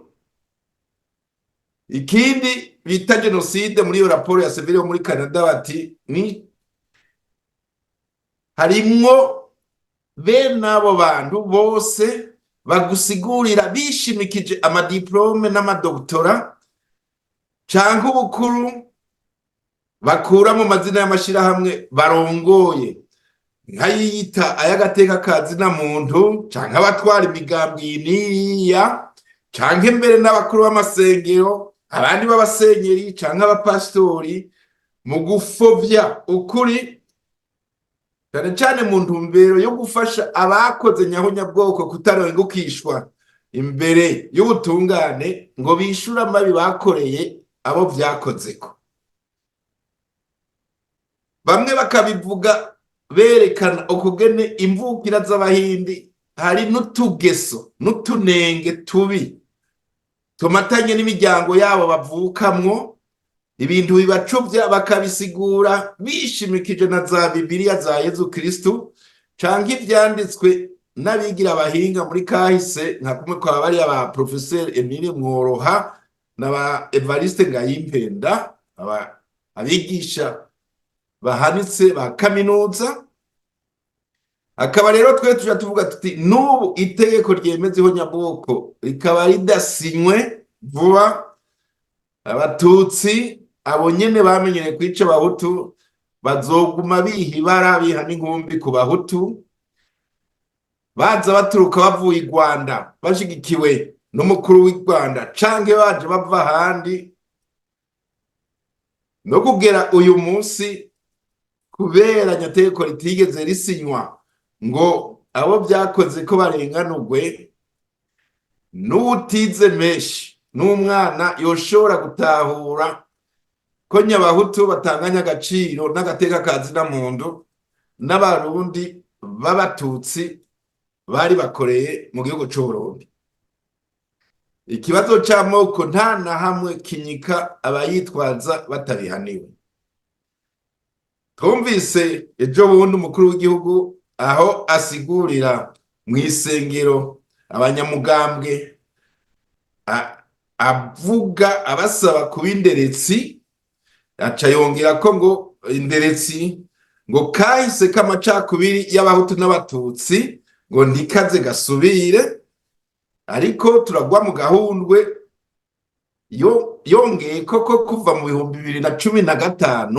Ikindi bita genocide muri iyo raporo ya Seville yo muri Canada bati ni harimwo bene abo bantu bose bagusigurira bishimikije amadiplome n'amadoktora canke ubukuru bakura mu mazina y'amashirahamwe barongoye, nkayita ayagateka kazina muntu canke abatwara imigambi n'iriya canke mbere n'abakuru b'amasengero, abandi b'abasenyeri canke abapasitori, mu gufovya ukuri cyane cyane mu ntumbero yo gufasha abakoze nyahonyabwoko kutarengukishwa imbere y'ubutungane ngo bishura amabi bakoreye abo vyakozeko. Bamwe bakabivuga berekana ukugene imvukira z'Abahindi hari n'utugeso n'utunenge tubi tumatanye n'imiryango yabo bavukamwo, ibintu bibacuvya bakabisigura bishimikije na za Bibiliya za Yezu Kristu canke ivyanditswe n'abigira abahinga muri kahise nka kumwe kwa bari aba Professeur Emile Mworoha na ba Evariste Ngayimpenda, abigisha bahanitse ba kaminuza. Akaba rero twe tuja tuvuga tuti n'ubu itegeko ryemeza ihonyabwoko rikaba ridasinywe vuba, abatutsi abo nyene bamenyere kwica abahutu bazoguma bihibara biha n'inkumbi ku bahutu, baza baturuka bavuye i Rwanda bashigikiwe n'umukuru w'i Rwanda canke baje bava ahandi. No kugera uyu munsi kubera nyategeko ritigeze risinywa ngo abo vyakoze ko barenganurwe, n'utize menshi n'umwana yoshobora gutahura ko nyabahutu batanganya agaciro n'agateka kazina muntu n'abarundi b'abatutsi bari bakoreye mu gihugu c'u Burundi. Ikibazo c'amoko nta na hamwe kinyika abayitwaza batabihaniwe. Twumvise ejo bundi umukuru w'igihugu aho asigurira mw'isengero abanyamugambwe avuga abasaba kuba inderetsi, aca yongera ko ngo inderetsi ngo kahise k'amacakubiri y'abahutu n'abatutsi ngo ntikaze gasubire, ariko turagwa mu gahundwe yongeye koko kuva mu 2015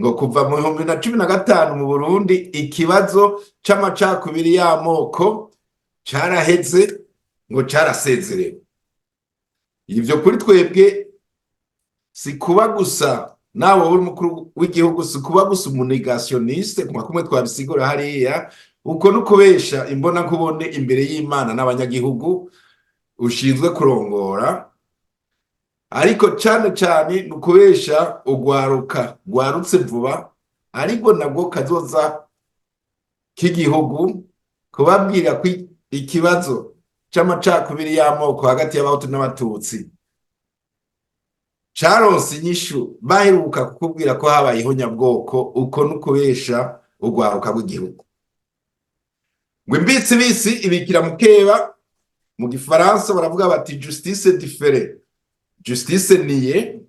ngo kuva mu 2015 mu Burundi ikibazo c'amacakubiri y'amoko caraheze ngo carasezerewe. Ivyo kuri twebwe si kuba gusa nabo buri mukuru w'igihugu, si kuba gusa umunegationiste kuma kumwe twabisigura hariya uko n'ukubesha imbona nkubone imbere y'Imana n'abanyagihugu ushinzwe kurongora, ariko cane cane n'ukubesha ugwaruka rwarutse vuba, ariko nabwo kazoza k'igihugu, kubabwira ko ikibazo c'amacakubiri y'amoko hagati y'abahutu n'abatutsi caronse inyishu baheruka kukubwira ko habayeho nyabwoko, uko n'ukubesha ugwaruka rw'igihugu. Ngo imbitsi bisi ibikira mukeba, mu gifaransa baravuga bati justice différée, justice niye.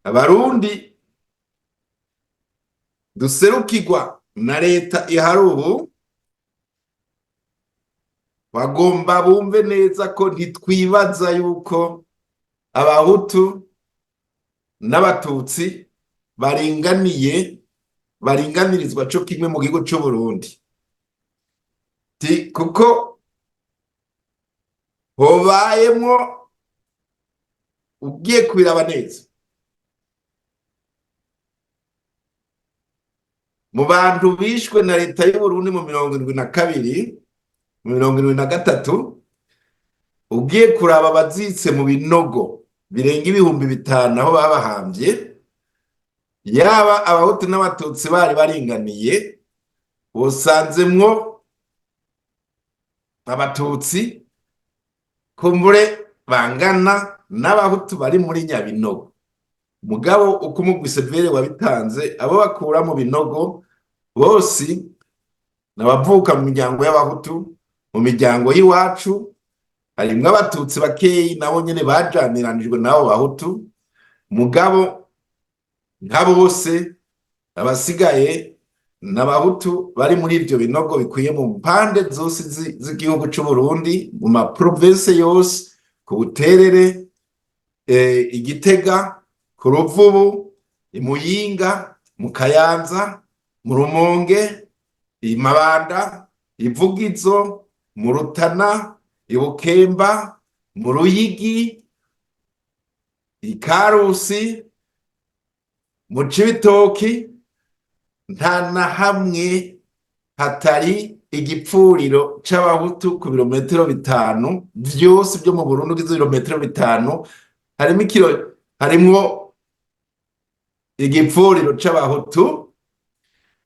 Abarundi duserukirwa na leta ihari ubu bagomba bumve neza ko ntitwibaza yuko abahutu n'abatutsi baringanirizwa co kimwe mu gihugu c'u Burundi, kuko hobayemwo, ugiye kubiraba neza, mu bantu bishwe na leta y'u Burundi mu 72, mu 73, ugiye kuraba abazitse mu binogo birenga 5,000 aho babahambye, yaba abahutu n'abatutsi bari baringaniye, usanzemwo abatutsi kumbure bangana n'abahutu bari muri nyabinogo. Mugabo uko umugwi severe wabitanze, abo bakura mu binogo bose n'abavuka mu miryango y'abahutu, mu miryango y'iwacu harimwo abatutsi bakeyi nabo nyene bajaniranijwe n'abo bahutu. Mugabo nka bose abasigaye n'abahutu bari muri ivyo binogo bikwiye mu mpande zose z'igihugu c'u Burundi, mu ma province yose, ku Buterere, Igitega, ku Ruvubu, i Muyinga, mu Kayanza, mu Rumonge, i Mabanda, i Vugizo, mu Rutana, i Bukemba, mu Ruyigi, i Karusi, mu Cibitoki, nta na hamwe hatari igipfuriro c'abahutu ku birometero 5 vyose vyo mu Burundi. Ugize ibirometero 5 harimwo igipfuriro c'abahutu.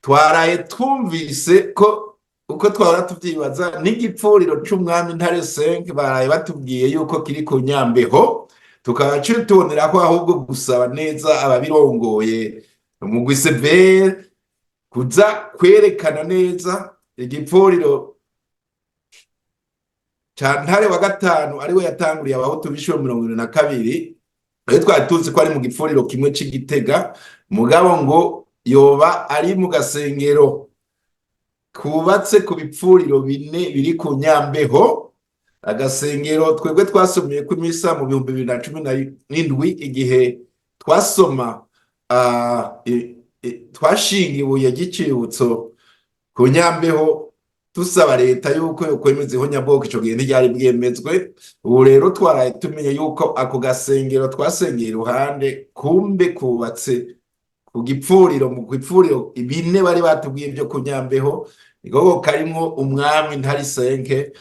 Twaraye twumvise ko uko twahora tuvyibaza n'igipfuriro c'umwami Ntare V baraye batubwiye yuko kiri ku Nyambeho, tukaba tuboneraho ahubwo gusaba neza ababirongoye umugwi severe kuza kwerekana neza igipfuriro ca Ntare wa gatanu ariwe yatanguriye abahutu bishwe mu 72. Aho twari tuzi ko ari mu gipfuriro kimwe c'Igitega, mugabo ngo yoba ari mu gasengero kubatse ku bipfuriro 4 biri ku Nyambeho, agasengero twebwe twasomeye ku misa mu 2017 igihe twasoma twashinga ibuye ry'icibutso ku Nyambeho dusaba leta yuko yokwemeza ihonyabwoko. Ico gihe ntiryari bwemezwe. Ubu rero twaraye tumenye yuko ako gasengero twasengeye iruhande kumbe kubatse ku gipfuriro, mu gipfuriro 4 bari batubwiye byo ku Nyambeho, igogo karimwo umwami Ntare V.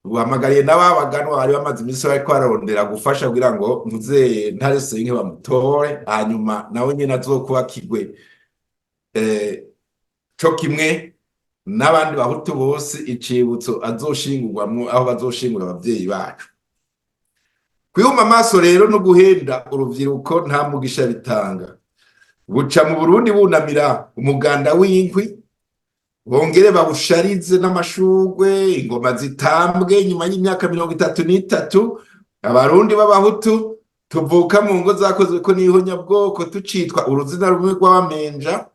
Uhamagariye n'ababaganwa bari bamaze iminsi bariko bararondera gufasha kugira ngo Ntuzeye Ntare V bamutore, hanyuma nawe nyene azokubakirwe co kimwe n'abandi bahutu bose icibutso azoshingurwamwo, aho bazoshingura abavyeyi bacu. Kwihuma amaso rero no guhenda uruvyiruko nta mugisha bitanga. Buca mu Burundi bunamira umuganda w'inkwi, bongere babusharize n'amashurwe, ingoma zitambwe. Nyuma y'imyaka 33 abarundi b'abahutu tuvuka mu ngo zakozwe ko n'ihonyabwoko, tucitwa uruzina rumwe rw'abamenja,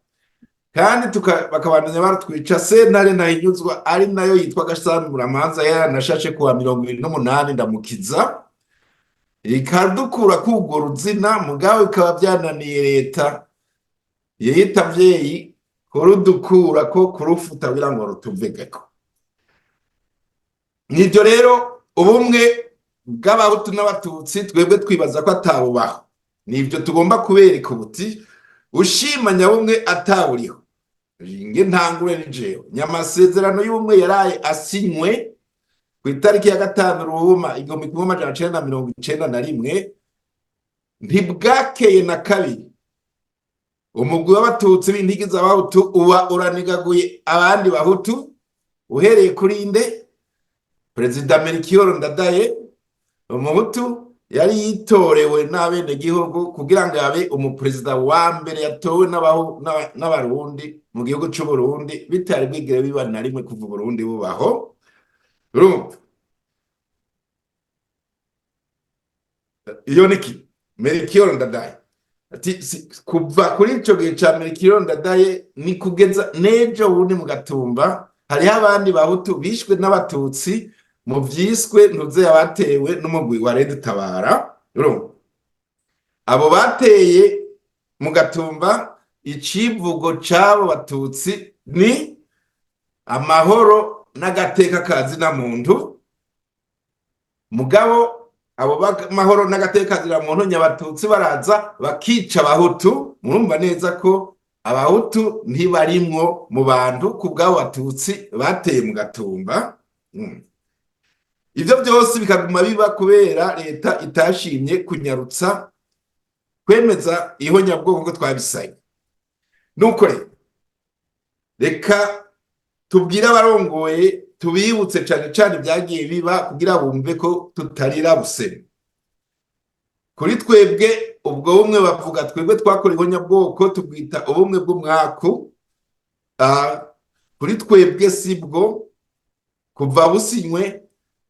kandi bakabandanya baratwica. Sentare Ntahinyuzwa ari nayo yitwa Gasanuramanza yaranashashe kuwa 28 Ndamukiza, ikadukura k'urwo ruzina. Mugabo bikaba byananiye leta yitavyeyi kurudukura ko kurufuta kugira ngo rutuvegeko. Nivyo rero ubumwe bw'abahutu n'abatutsi twebwe twibaza ko atabubaho. Nivyo tugomba kubereka ubuti ushima nyabumwe ataburiho. nge ntangure ni jewe nyamasezerano y'ubumwe yaraye asinywe ku itariki ya 5 Ruhuma 1991 ntibwakeye na kabiri umugwi w'abatutsi b'intigiza z'abahutu uba uranigaguye abandi bahutu uhereye kuri inde Perezida Melchior Ndadaye umuhutu yari yitorewe n'abenegihugu kugira ngo abe umuperezida wa mbere yatowe n'abarundi mu gihugu cy'u Burundi bitari bwigere biba na rimwe kuva Burundi bubaho. Urumva iyo niki Melchior Ndadaye ati kuva kuri ico gihe ca Melchior Ndadaye ni kugeza nejo bundi mu Gatumba hariho abandi bahutu bishwe n'abatutsi mu vyiswe ntuze yabatewe n'umugwi wa Red Tabara. Urumva abo bateye mu Gatumba icivugo cabo batutsi ni amahoro n'agateka kazina muntu. Mugabo abo mahoro n'agateka kazina muntu nyabatutsi baraza bakica abahutu. Murumva neza ko abahutu ntibarimwo mu bantu kubwabo batutsi bateye mu Gatumba. Ivyo byose bikaguma biba kubera leta itashimye kunyarutsa kwemeza ihonyabwoko ngo twabisaye. Nuko reka tubwire abarongoye tubibutse cyane cyane byagiye biba kugira bumve ko tutarira buseme. Kuri twebwe ubwo bumwe bavuga twebwe twakora ihonyabwoko tubwita ubumwe bw'umwaku. Kuri twebwe sibwo kuva businywe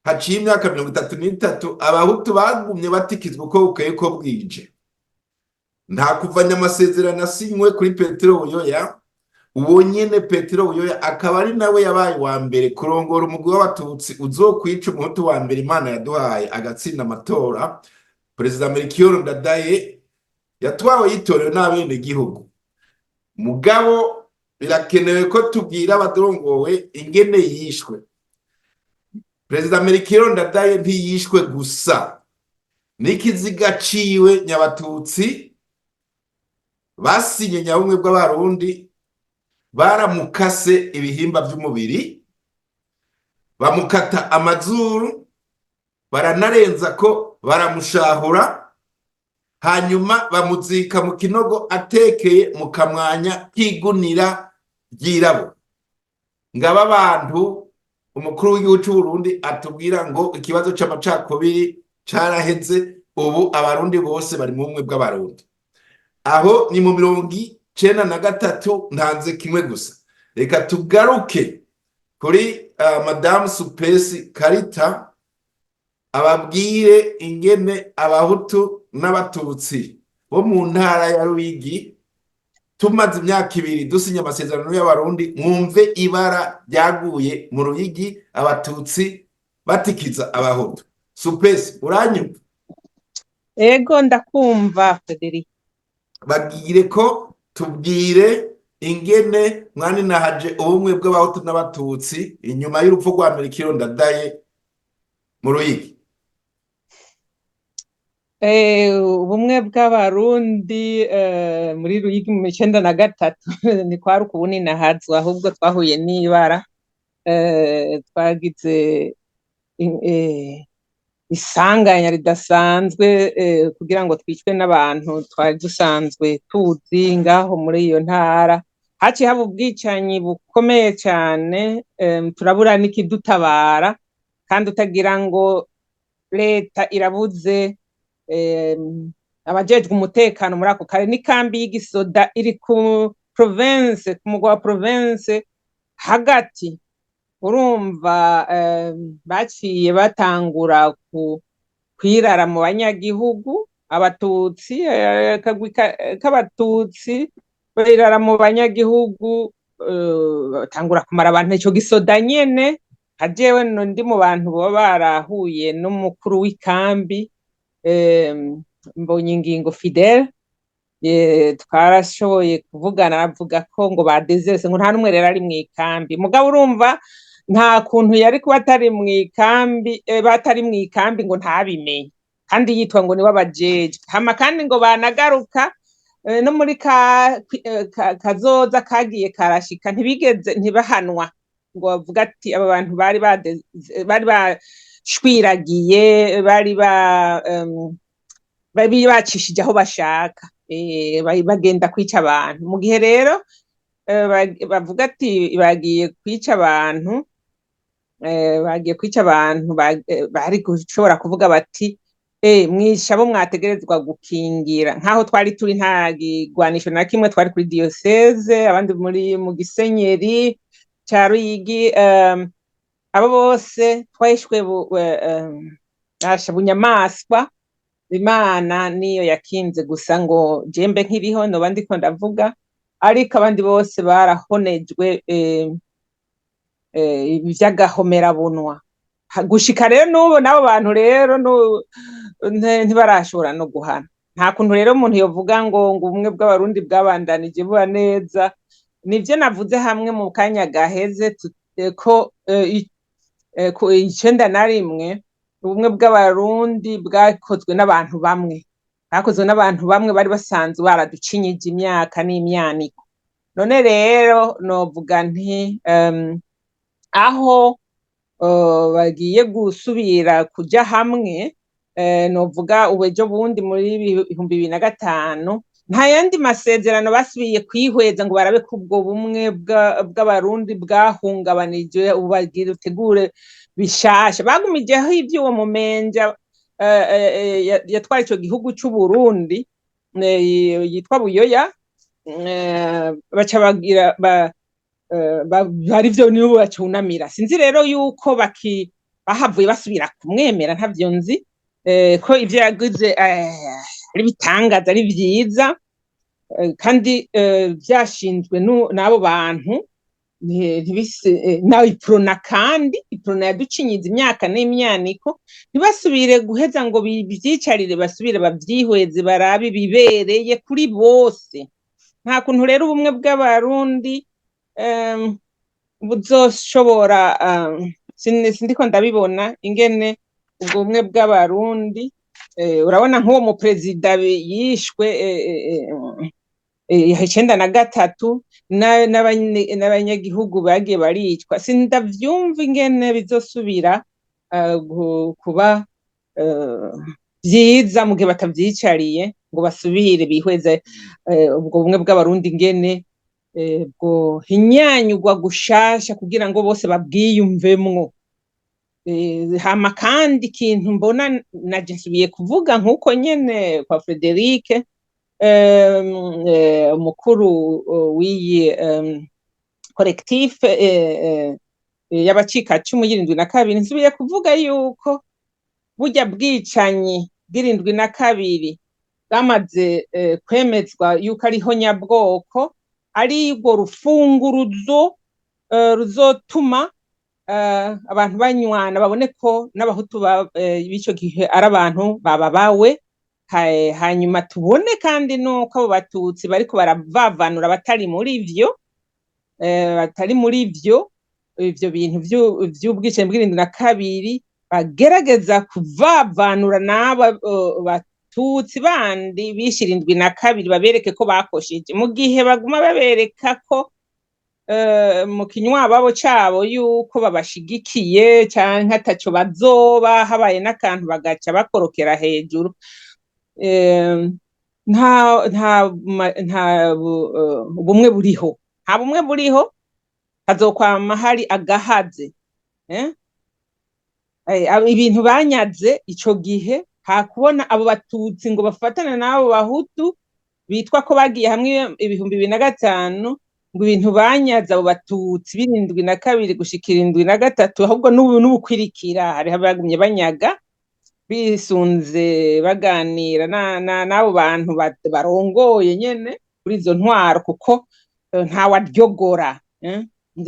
haciye imyaka 33 abahutu bagumye batikizwa uko bukeye ko bwije. Nta kuvanya amasezerano asinywe kuri Petero Buyoya. Uwo nyene Petero Buyoya akaba ari nawe yabaye wa mbere kurongora umugwi w'abatutsi uzokwica umuhutu wa mbere Imana yaduhaye agatsinda amatora. Perezida Melchior Ndadaye yatwawe yitorewe n'abene gihugu. Mugabo birakenewe ko tubwira abadorongowe ingene yishwe. Perezida Melchior Ndadaye ntiyishwe gusa n'ikiziga ciwe nyabatutsi basinye nyabumwe bw'abarundi baramukase ibihimba by'umubiri bamukata amazuru baranarenza ko baramushahura hanyuma bamuzika mu kinogo atekeye mu kamwanya k'igunira ryirabo. Ngaba abantu umukuru w'igihugu cy'u Burundi atubwira ngo ikibazo c'amacakubiri caraheze ubu abarundi bose bari mu bumwe bw'abarundi. Aho ni mu 1993 ntanze kimwe gusa. Reka tugaruke kuri Madame Supesi Karita ababwire ingene abahutu n'abatutsi bo mu ntara ya Ruyigi tumaze imyaka 2 dusinya amasezerano y'abarundi mwumve ibara ryaguye mu Ruyigi abatutsi batikiza abahutu. Supesi uranyumva? Ego ndakumva Frederic. Bagire ko tubwire ingene mwani nahaje ubumwe bw'abahutu n'abatutsi inyuma y'urupfu rwa Melchior Ndadaye mu Ruyigi. Ubumwe bw'abarundi muri Ruyigi mu 1993 ni kwari ukubuni nahazwa ahubwo twahuye n'ibara twagize isanganya ridasanzwe kugira ngo twicwe n'abantu twari dusanzwe tuzi ngaho muri iyo ntara. Haci haba ubwicanyi bukomeye cyane turabura n'ikidutabara kandi utagira ngo leta irabuze abajejwe umutekano muri ako kare. N'ikambi y'igisoda iri ku province ku mugwa wa province hagati. Urumva baciye batangura kwirara mu banyagihugu abatutsi k'abatutsi birara mu banyagihugu batangura kumara abantu ico gisoda nyene. Hajewe ndi mu bantu baba barahuye n'umukuru w'ikambi Mbonyingingo Fidel. Twarashoboye kuvugana aravuga ko ngo badezerese ngo nta numwe rero ari mu ikambi. Mugabo urumva nta kuntu yari kuba atari mu ikambi batari mu ikambi ngo ntabimenye kandi yitwa ngo ni wabajeje hama kandi ngo banagaruka no muri kazoza kagiye karashika ntibahanwa ngo bavuga ati aba bantu bari bashwiragiye bari bacishije aho bashaka bagenda kwica abantu mu gihe rero bavuga ati bagiye kwica abantu bari gushobora kuvuga bati mwisha abo mwategerezwa gukingira nk'aho twari turi nta gigwanisho na kimwe twari kuri diyoseze abandi mu gisenyeri ca Ruyigi abo bose twahishwe bunyamaswa Imana niyo yakinze gusa ngo jembe nkiriho noba ndiko ndavuga ariko abandi bose barahonejwe ivy'agahomerabunwa gushika rero n'ubu n'abo bantu rero ntibarashobora no guhana nta kuntu rero umuntu yovuga ngo ubumwe bw'abarundi bwabandanije buba neza nivyo navuze hamwe mu kanya gaheze ko 1991 ubumwe bw'abarundi bwakozwe n'abantu bamwe bari basanzwe baraducinyije imyaka n'imyaniko none rero novuga nti aho bagiye gusubira kuja hamwe novuga ubejo bundi muri 2005 nta yandi masezerano basubiye kwihweza ngo barabe ko ubwo bumwe bw'abarundi bwahungabanije ubagira utegure bishasha bagumijeho ivy'uwo mumenja yatwara ico gihugu c'u Burundi yitwa Buyoya baca bagira bari vyo nibo bacunamira sinzi rero yuko bahavuye basubira kumwemera ntavyo nzi ko ivyo yagize ari bitangaza ari vyiza kandi vyashinzwe n'abo bantu nawe iprona kandi iprona yaducinyiza imyaka n'imyaniko ntibasubire guheza ngo bivyicarire basubire bavyihweze barabe bibereye kuri bose nta kuntu rero ubumwe bw'abarundi buzoshobora sindiko ndabibona ingene ubwo bumwe bw'abarundi urabona nk'uwo muperezida yishwe 1993 n'abanyagihugu bagiye baricwa sindavyumva ingene bizosubira kuba vyiza mu gihe batavyicariye ngo basubire bihweze ubwo bumwe bw'abarundi ingene bwo hinyanyugwa gushasha kugira ngo bose babwiyumvemwo hama kandi ikintu mbona naje nsubiye kuvuga nk'uko nyene kwa Frederic umukuru w'iyi collectif y'abacikacumu y'72 nsubiye kuvuga yuko burya bwicanyi bw'72 bwamaze kwemezwa yuko ariho nyabwoko ari urwo rufunguruzo ruzotuma abantu banywana babone ko n'abahutu b'ico gihe ari abantu bababawe hanyuma tubone kandi nuko abo batutsi bariko baravavanura batari muri ivyo ivyo bintu vy'ubwicanyi bw'72 bagerageza kuvavanura n'abo batutsi bandi bishira 72 babereke ko bakosheje mu gihe baguma babereka ko mu kinywababo cabo yuko babashigikiye canke ataco bazoba habaye n'akantu bagaca bakorokera hejuru nta bumwe buriho nta bumwe buriho hazokwama hari agahaze ibintu banyaze ico gihe hakubona abo batutsi ngo bafatane n'abo bahutu bitwa ko bagiye hamwe 2005 ngo ibintu banyaze abo batutsi 72 gushikira 73 ahubwo n'ubukwirikira hari bagumye banyaga bisunze baganira n'abo bantu barongoye nyene kuri izo ntwaro kuko ntawaryogora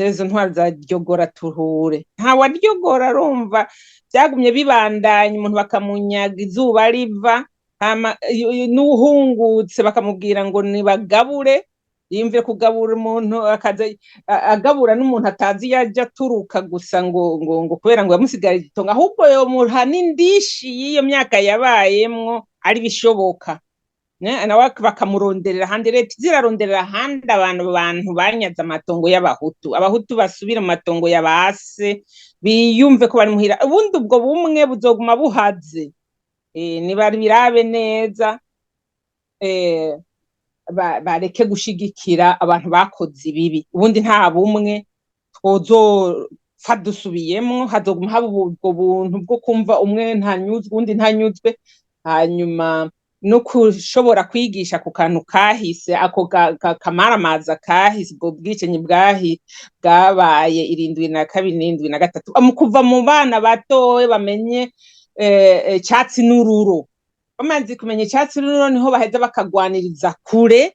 izo ntwaro zaryogora tuhure ntawaryogora arumva byagumye bibandanya umuntu bakamunyaga izuba riva n'uhungutse bakamubwira ngo nibagabure yimvire kugabura umuntu akaza agabura n'umuntu atazi yaje aturuka gusa ngo kubera ngo yamusigara igitonga ahubwo yo muha n'indishi y'iyo myaka yabayemwo ari bishoboka nawe bakamuronderera ahandi. Leta ziraronderera ahandi abantu banyaze amatongo abahutu basubira mu matongo ya base biyumve ko bari muhira, ubundi ubwo bumwe buzoguma buhaze. Nibari birabe neza, bareke gushigikira abantu bakoze ibibi, ubundi nta bumwe twozopfa dusubiyemwo, hazoguma haba ubwo buntu bwo kumva umwe ntanyuzwe uwundi ntanyuzwe. Hanyuma no kushobora kwigisha ku kantu kahise, ako kamaramaza kahise, ubwo bwicanyi bwabaye 72 73, kuva mu bana batowe bamenye cyatsi n'ururo. Bamaze kumenya icyatsi n'ururo niho baheza bakagwaniriza kure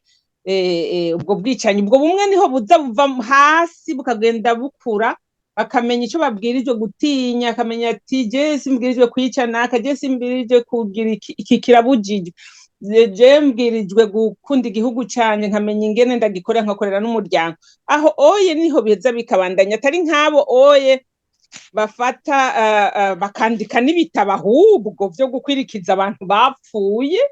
ubwo bwicanyi. Ubwo bumwe niho buza buva hasi bukagenda bukura, bakamenya icyo babwirijwe gutinya, akamenya ati je simbwirijwe kwica naka, je simbwirijwe kugira iki kirabujijwe, je mbwirijwe gukunda igihugu cyane, nkamenya ingene ndagikorera nkakorera n'umuryango. Aho oye niho biza bikabandanya, atari nk'abo oye bafata bakandika n'ibitabo ahubwo byo gukwirikiza abantu bapfuye,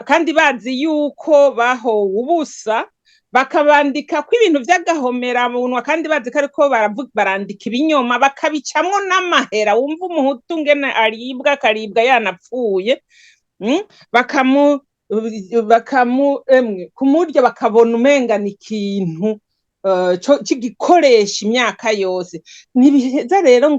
kandi bazi yuko bahowe ubusa, bakabandika ko ibintu by'agahomera munwa, kandi bazi ko ariko barandika ibinyoma, bakabicamwo n'amahera. Wumva umuhutu ngene aribwa akaribwa yanapfuye, kumurya bakabona umengana ikintu c'igikoresha imyaka yose. Ntibiheza rero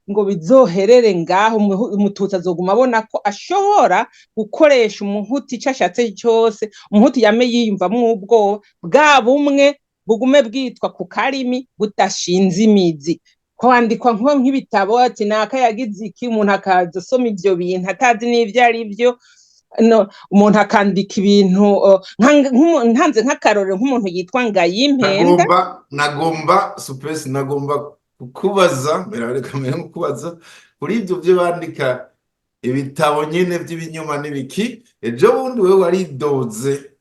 ngo bizoherere ngaho. Umututsi azoguma abona ko ashobora gukoresha umuhutu ico ashatse cyose, umuhutu yame yiyumvamwo ubwoba, bwa bumwe bugume bwitwa ku karimi budashinze imizi, kwandikwa nk'ibitabo ati naka yagize iki, umuntu akaza asoma ivyo bintu atazi n'ivyo ari byo. No, umuntu akandika ibintu ntanze nk'akarorero nk'umuntu yitwa Ngayimpenda. Nagomba kukubaza kuri ibyo byo bandika ibitabo nyene by'ibinyoma n'ibiki. Ejo bundi wewe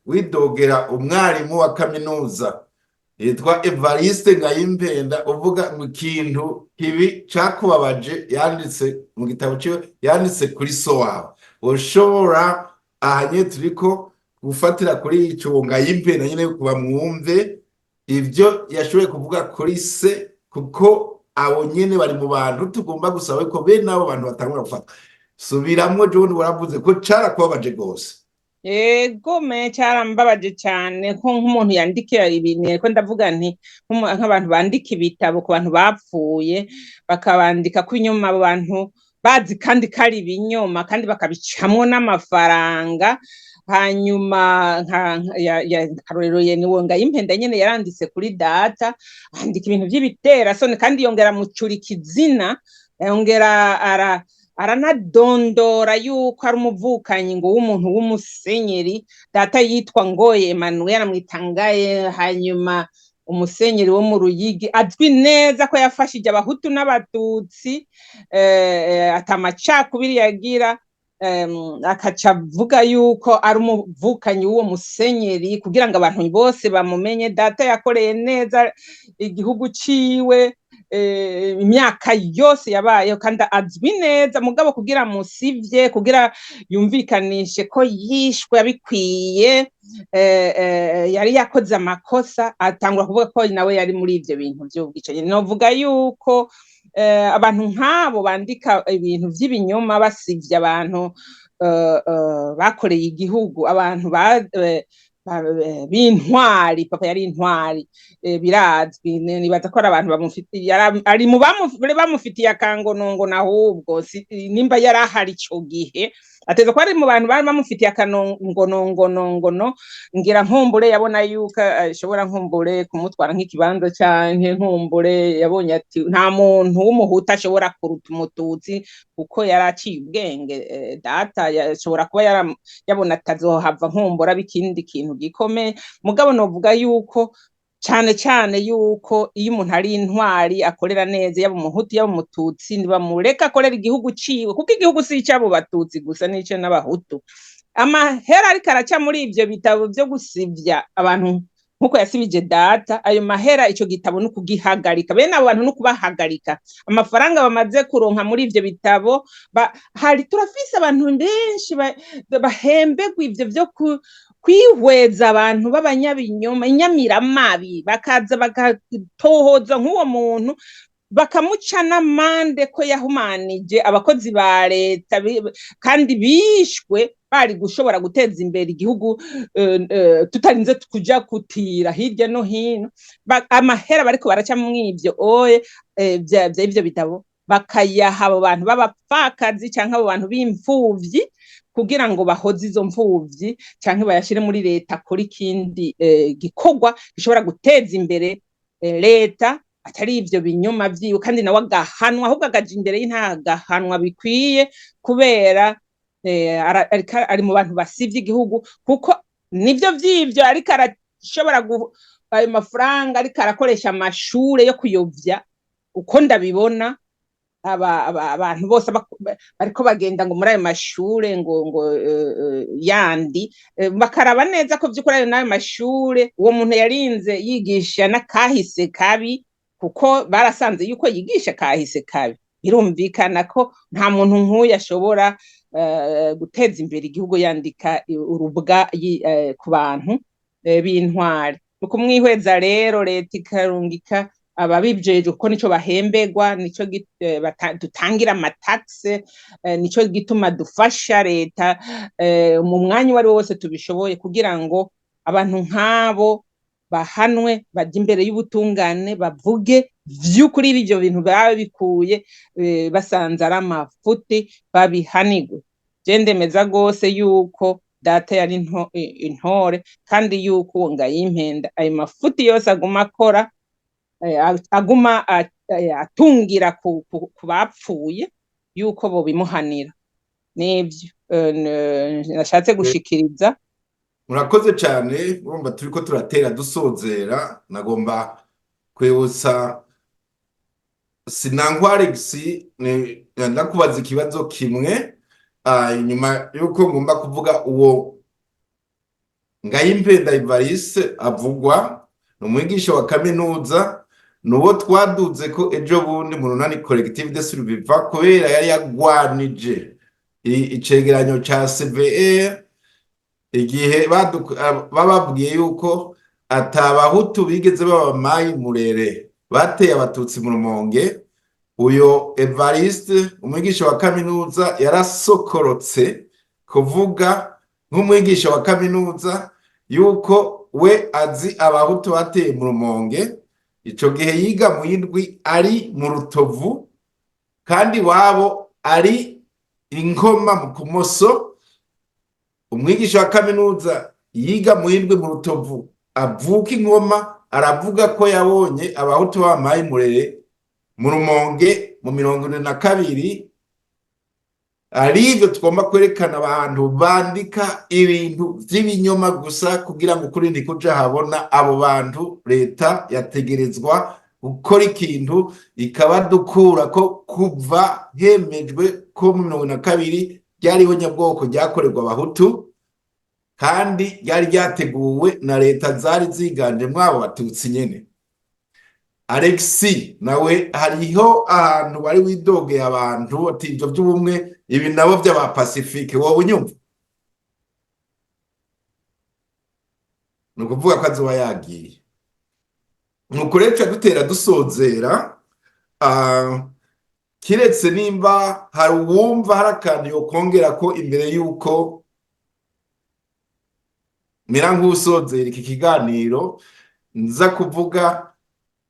widogera umwarimu wa kaminuza yitwa Evariste Ngayimpenda, uvuga mu kintu kibi cakubabaje yanditse mu gitabo ciwe, yanditse kuri so wawe. Ushobora ahanye turiko gufatira kuri ico Ngayimpenda nyene kuba mwumve ivyo yashoboye kuvuga kuri se, kuko abo nyene bari mu bantu tugomba gusaba ko bene abo bantu batangura gufata. Subiramwo John, waravuze ko carakubabaje gose. Yego carambabaje cyane, ko nk'umuntu yandikira ibintu, ko ndavuga nti nk'abantu bandika ibitabo ku bantu bapfuye, bakabandika ko inyuma abo bantu bazi kandi kari ibinyoma, kandi bakabicamwo n'amafaranga. Hanyuma karorero niwo Ngayimpenda nyene yaranditse kuri data, andika ibintu by'ibiterasoni, kandi yongera mucurika izina, yongera aranadondora yuko ari umuvukanyi ngo w'umuntu w'umusenyeri. Data yitwa Ngoye Emmanuel, amwitangaye. Hanyuma umusenyeri wo mu Ruyigi, azwi neza ko yafashije abahutu n'abatutsi, atamacakubiri yagira, akaca avuga yuko ari umuvukanyi w'uwo musenyeri kugira ngo abantu bose bamumenye. Data yakoreye neza igihugu ciwe imyaka yose yabayeho, kandi azwi neza. Mugabo kugira musivye, kugira yumvikanishe ko yishwe abikwiye, yari yakoze amakosa, atangura kuvuga ko nawe yari muri ivyo bintu vy'ubwicanyi. Novuga yuko abantu nk'abo bandika ibintu vy'ibinyoma, basivye abantu bakoreye igihugu, abantu b'intwari. Papa yari intwari, birazwi. Nibaza ko ari abantu ari mu bamufitiye akangonongono, ahubwo nimba yari ahari ico gihe, ateza ko ari mu bantu bari bamufitiye akangonongono. Ngira nkumbure yabona yuko ashobora nkumbure kumutwara nk'ikibanza canke nkumbure yabonye ati nta muntu w'umuhutu ashobora kuruta umututsi, kuko yari aciye ubwenge. Data yashobora kuba yabona atazohava nkumbura bikindi kintu gikomeye. Mugabo novuga yuko cyane yuko iyo umuntu ari intwari akorera neza, yaba umuhutu yaba umututsi, ntibamureka akorera igihugu ciwe, kuko igihugu si ic'abo batutsi gusa, n'ice n'abahutu. Amahera ariko araca muri ivyo bitabo vyo gusivya abantu nkuko yasibije data, ayo mahera ico gitabo no kugihagarika, bene abo bantu no kubahagarika amafaranga bamaze kuronka muri ivyo bitabo. Hari turafise abantu benshi bahembegwa ivyo vyo kwihweza abantu b'abanyabinyoma, inyamiramabi, bakaza bagatohoza nk'uwo muntu bakamuca n'amande ko yahumanije abakozi ba leta, kandi bishwe bari gushobora guteza imbere igihugu tutarinze kuja kutira hirya no hino. Amahera bariko baraca mw'ivyo vy'ivyo bitabo bakayaha abo bantu b'abapfakazi canke abo bantu b'imfuvyi, kugira ngo bahoze izo mfuvyi canke bayashire muri leta akora ikindi gikorwa gishobora guteza imbere leta, atari ivyo binyoma vyiwe, kandi nawe agahanwa, ahubwo agaja imbere y'intagahanwa bikwiye, kubera ari mu bantu basivye igihugu, kuko nivyo vy'ivyo ariko arashobora ayo mafaranga ariko arakoresha amashure yo kuyovya, uko ndabibona. Abantu bose bariko bagenda ngo muri ayo mashure ngo yandi, bakaraba neza ko vy'ukuri ayo n'ayo mashure uwo muntu yarinze yigisha n'akahise kabi, kuko barasanze yuko yigisha kahise kabi. Birumvikana ko nta muntu nk'uyu ashobora guteza imbere igihugu yandika urubwa ku bantu b'intwari. Ni ukumwihweza rero leta ikarungika ababijejwe, kuko nico bahembegwa, nico dutangira amataxe, nico gituma dufasha leta mu mwanya uwo ari wo wose tubishoboye, kugira ngo abantu nk'abo bahanwe, baje imbere y'ubutungane, bavuge vy'ukuri ivyo bintu baba bikuye, basanze ari amafuti babihanigwe. Je ndemeza gose yuko data yari intore, kandi yuko uwo Ngayimpenda ayo mafuti yose aguma akora, aguma atungira ku bapfuye, yuko bobimuhanira. Nivyo nashatse gushikiriza. Murakoze cyane. Urumva turiko turatera dusozera, nagomba kwibutsa Sinangwa Alex, ndakubaza ikibazo kimwe nyuma yuko ngomba kuvuga uwo Ngayimpenda Evariste avugwa, n'umwigisha wa kaminuza, nuwo twaduze ko ejo bundi mu runani collective de survivants, kubera yari yagwanije icegeranyo ca CVR, igihe bababwiye yuko atabahutu bigeze baba mayi murere bateye abatutsi mu Rumonge. Uyo Evariste umwigisha wa kaminuza yarasokorotse kuvuga nk'umwigisha wa kaminuza yuko we azi abahutu bateye mu Rumonge. Ico gihe yiga mu yindwi ari mu Rutovu, kandi wabo ari Inkoma mu Kumoso. Umwigisha wa kaminuza yiga mu yindwi mu Rutovu, avuka Inkoma, aravuga ko yabonye abahutu bamaye murere mu Rumonge mu 42. Arivyo tugomba kwerekana abantu bandika ibintu vy'ibinyoma gusa, kugira ngo kuri ndikuja habona. Abo bantu leta yategerezwa gukora ikintu ikabadukura ko kuva hemejwe ko mu 42 ryariho nyabwoko ryakorerwa abahutu, kandi ryari ryateguwe na leta zari ziganje mwabo batutsi nyene. Alexi nawe hariho ahantu bari widogeye abantu ati ivyo by'ubumwe ibi nabo by'aba Pacifique, wowe unyumva? Nukuvuga ko azoba yagiye. Nuko rero dutera dusozera, kiretse nimba hari uwumva hari akantu yokongera ko imbere yuko mera nk'usozera iki kiganiro, nza kuvuga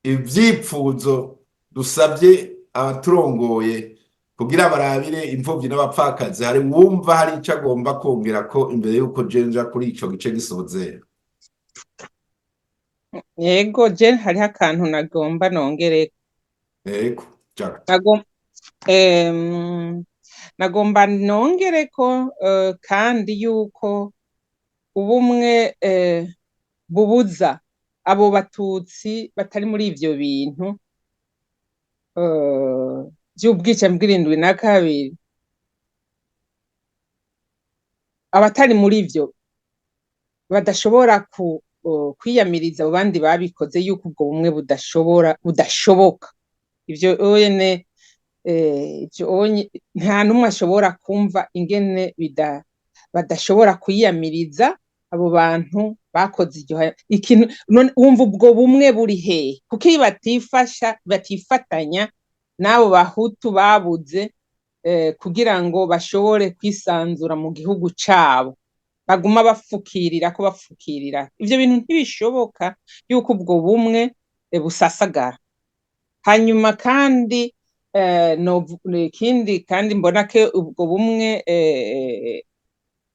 ivyipfuzo dusabye abaturongoye kugira barabire imfuvyi n'abapfakazi. Hari wumva hari ico agomba kongera ko imbere yuko jenja kuri ico gice gisozera? Yego, je hariho akantu nagomba nongere. Yego, nagomba nongere ko kandi yuko ubumwe bubuza abo batutsi batari muri ivyo bintu vy'ubwicanyi bw'72, abatari muri ivyo badashobora kwiyamiriza abo bandi babikoze yuko ubwo bumwe budashoboka. Ivyo oyene nta n'umwe ashobora kumva ingene badashobora kwiyamiriza abo bantu bakoze ikintu. Wumva ubwo bumwe buri hehe? Kuko iyo batifatanya n'abo bahutu babuze kugira ngo bashobore kwisanzura mu gihugu cabo, baguma bafukirira. Ivyo bintu ntibishoboka yuko ubwo bumwe busasagara. Hanyuma kandi ikindi kandi mbona ko ubwo bumwe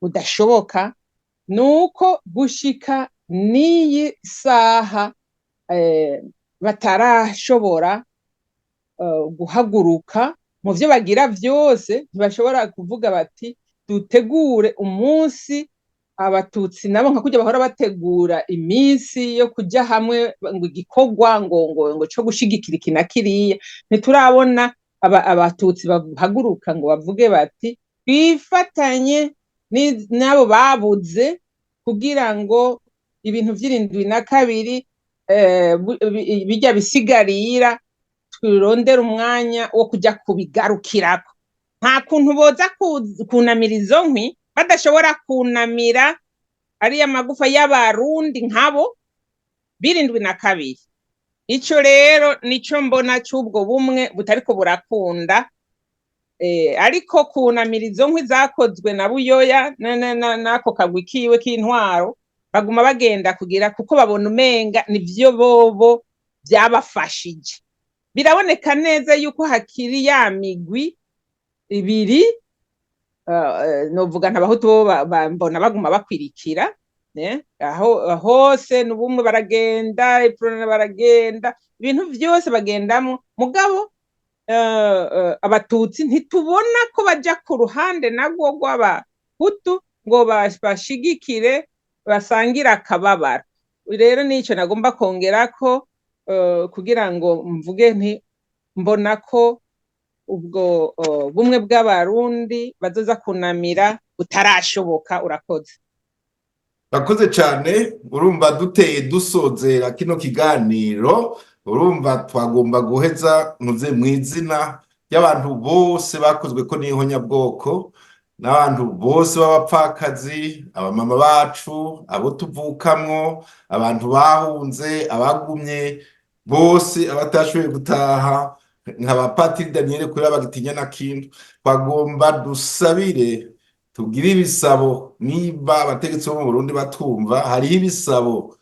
budashoboka nuko gushika n'iyi saha batarashobora guhaguruka mu vyo bagira vyose. Ntibashobora kuvuga bati dutegure umunsi abatutsi nabo nka kurya bahora bategura iminsi yo kuja hamwe ngo igikorwa ngo co gushigikira iki na kiriya. Ntiturabona abatutsi bahaguruka ngo bavuge bati twifatanye n'abo babuze kugira ngo ibintu vy'72 bijya bisigarira twirondera umwanya wo kuja kubigarukirako. Nta kuntu boza kunamira izo nkwi badashobora kunamira ariya magufa y'abarundi nkabo 72. Ico rero nico mbona c'ubwo bumwe butariko burakunda. Ariko kunamira izo nkwi zakozwe na Buyoya nako kagwi kiwe k'intwaro, baguma bagenda kugira kuko babona umenga nivyo bobo byabafashije. Biraboneka neza yuko hakiri ya migwi ibiri, novuga ntabahutu mbona baguma bakwirikira, aho hose n'ubumwe baragenda, iprona baragenda, ibintu vyose bagendamo. Mugabo abatutsi ntitubona ko baja ku ruhande nagwo rw'abahutu ngo bashigikire basangira akababaro. Rero nico nagomba kongerako kugira ngo mvuge nti mbona ko ubwo bumwe bw'abarundi bazoza kunamira butarashoboka. Urakoze cyane. Urumva duteye dusozera kino kiganiro, urumva twagomba guheza ntuze mu izina y'abantu bose bakozwe ko n'ihonyabwoko, n'abantu bose b'abapfakazi, abamama bacu, abo tuvukamwo, abantu bahunze, abagumye bose, abatashoboye gutaha nka ba Patiri Daniel kuri bagitinya na kintu. Twagomba dusabire, tugire ibisabo. Niba abategetsi bo mu Burundi batumva, hariho ibisabo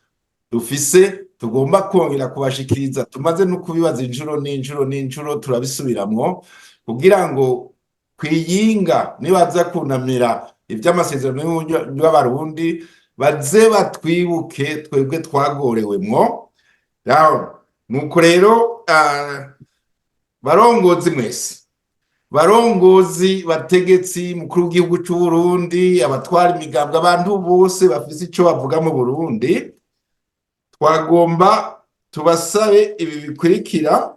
dufise tugomba kongera kubashikiriza. Tumaze no kubibaza inshuro turabisubiramwo kugira ngo kwiyinga nibaza kunamira ivy'amasezerano y'Abarundi baze batwibuke twebwe twagorewemwo. Nuko rero barongozi mwese, barongozi, bategetsi, mukuru w'igihugu c'u Burundi, abatwara imigambwe, abantu bose bafise ico bavuga mu Burundi, twagomba tubasabe ibi bikurikira.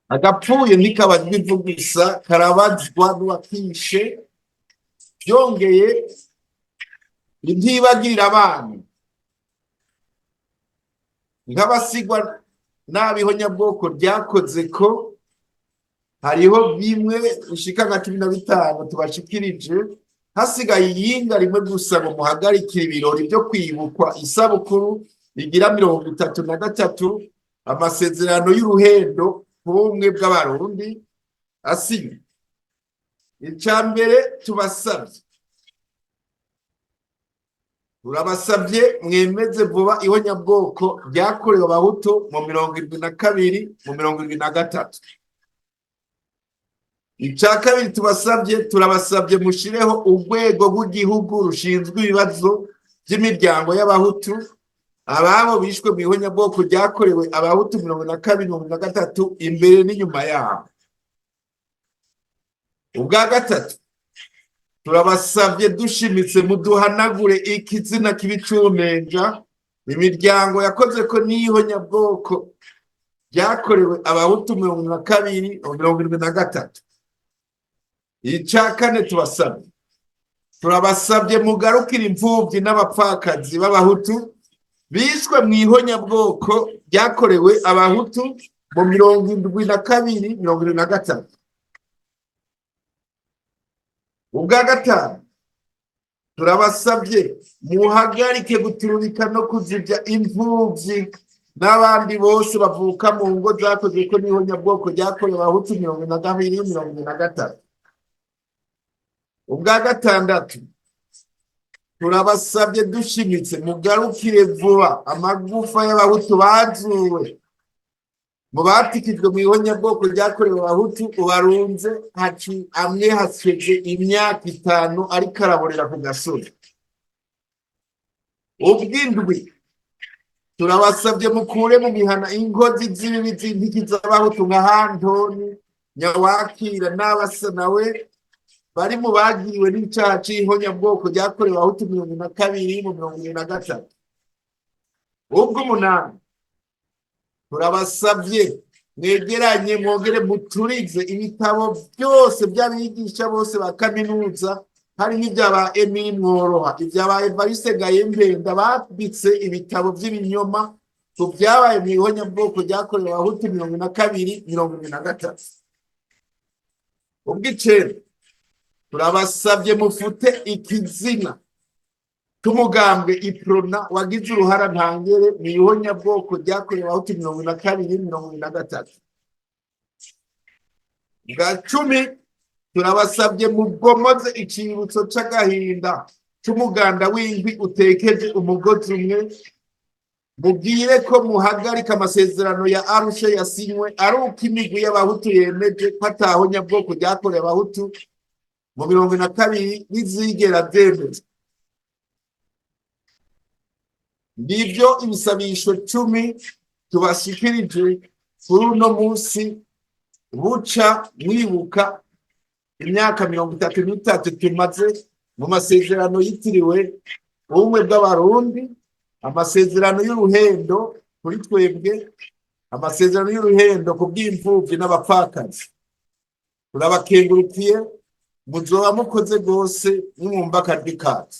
Agapfuye ntikabazwa ivugisa, karabazwa n'uwakishe. Byongeye ntibagirira abantu nk'abasigwa n'abihonyabwoko ryakoze ko hariho bimwe bishika nka 15 tubashikirije. Hasigaye iyinga rimwe gusa ngo muhagarikire ibirori byo kwibukwa isabukuru igira 33 amasezerano y'uruhendo ubumwe bw'abarundi asinya. Icambere turabasabye mwemeze vuba ihonyabwoko ryakorewe abahutu mu 72 mu 73. Ica kabiri turabasabye mushireho urwego rw'igihugu rushinzwe ibibazo by'imiryango y'abahutu ababo bishwe mu ihonyabwoko ryakorewe abahutu 72 imbere n'inyuma yabo. Ubwa gatatu turabasabye dushimitse muduhanagure ikizina kibicumenja imiryango yakoze ko n'ihonyabwoko ryakorewe abahutu 72 73. icya kane turabasabye mugarukire imfubyi n'abapfakazi b'abahutu bishwe mu ihonyabwoko ryakorewe abahutu mu 72 73. Ubwa gatanu turabasabye muhagarike guturubika no kuzibya imfubyi n'abandi bose bavuka mu ngo zakozwe ko n'ihonyabwoko ryakorewe abahutu 72 73. Ubwa gatandatu turabasabye dushimitse mugarukire vuba amagufa y'abahutu bazuwe mu batikijwe mu ihonyabwoko ryakorewe abahutu ubarunze amwe hasigaye imyaka 5 ariko araborera ku gasozi. Ubwindwi turabasabye mukure mu mihana ingozi z'ibibi z'intiki z'abahutu nka Hantoni, Nyawakira n'abasa nawe bari mu bagiriwe n'icyaha c'ihonyabwoko ryakorewe abahutu 72 mu 73. Ubw'umunani turabasabye mwegeranye mwongere muturize ibitabo byose by'abigisha bose ba kaminuza harimo iby'aba Emile Mworoha, iby'aba Evariste Gayembenda babitse ibitabo by'ibinyoma ku byabaye mu ihonyabwoko ryakorewe abahutu 72 73. Ubw'icenda turabasabye mufute ikizina c'umugambwe Iprona wagize uruhara ntangere mu ihonyabwoko ryakorewe abahutu 72 73. Bwa cumi turabasabye mubomoze icibutso c'agahinda c'umuganda w'indwi utekeje umugozi umwe, mubwire ko muhagarika amasezerano ya Arusha yasinywe ari uko imigwi y'abahutu yemeje ko atahonyabwoko ryakorewe abahutu mu 72 n'izigera vyemezwa. Ndivyo ibisabisho 10 tubashikirije kuri uno munsi buca mwibuka imyaka 33 tumaze mu masezerano yitiriwe ubumwe bw'abarundi, amasezerano y'uruhendo kuri twebwe, amasezerano y'uruhendo ku bw'imfuvyi n'abapfakazi. Turabakengurukiye muzoba mukoze gose nimwumva akajwi kacu.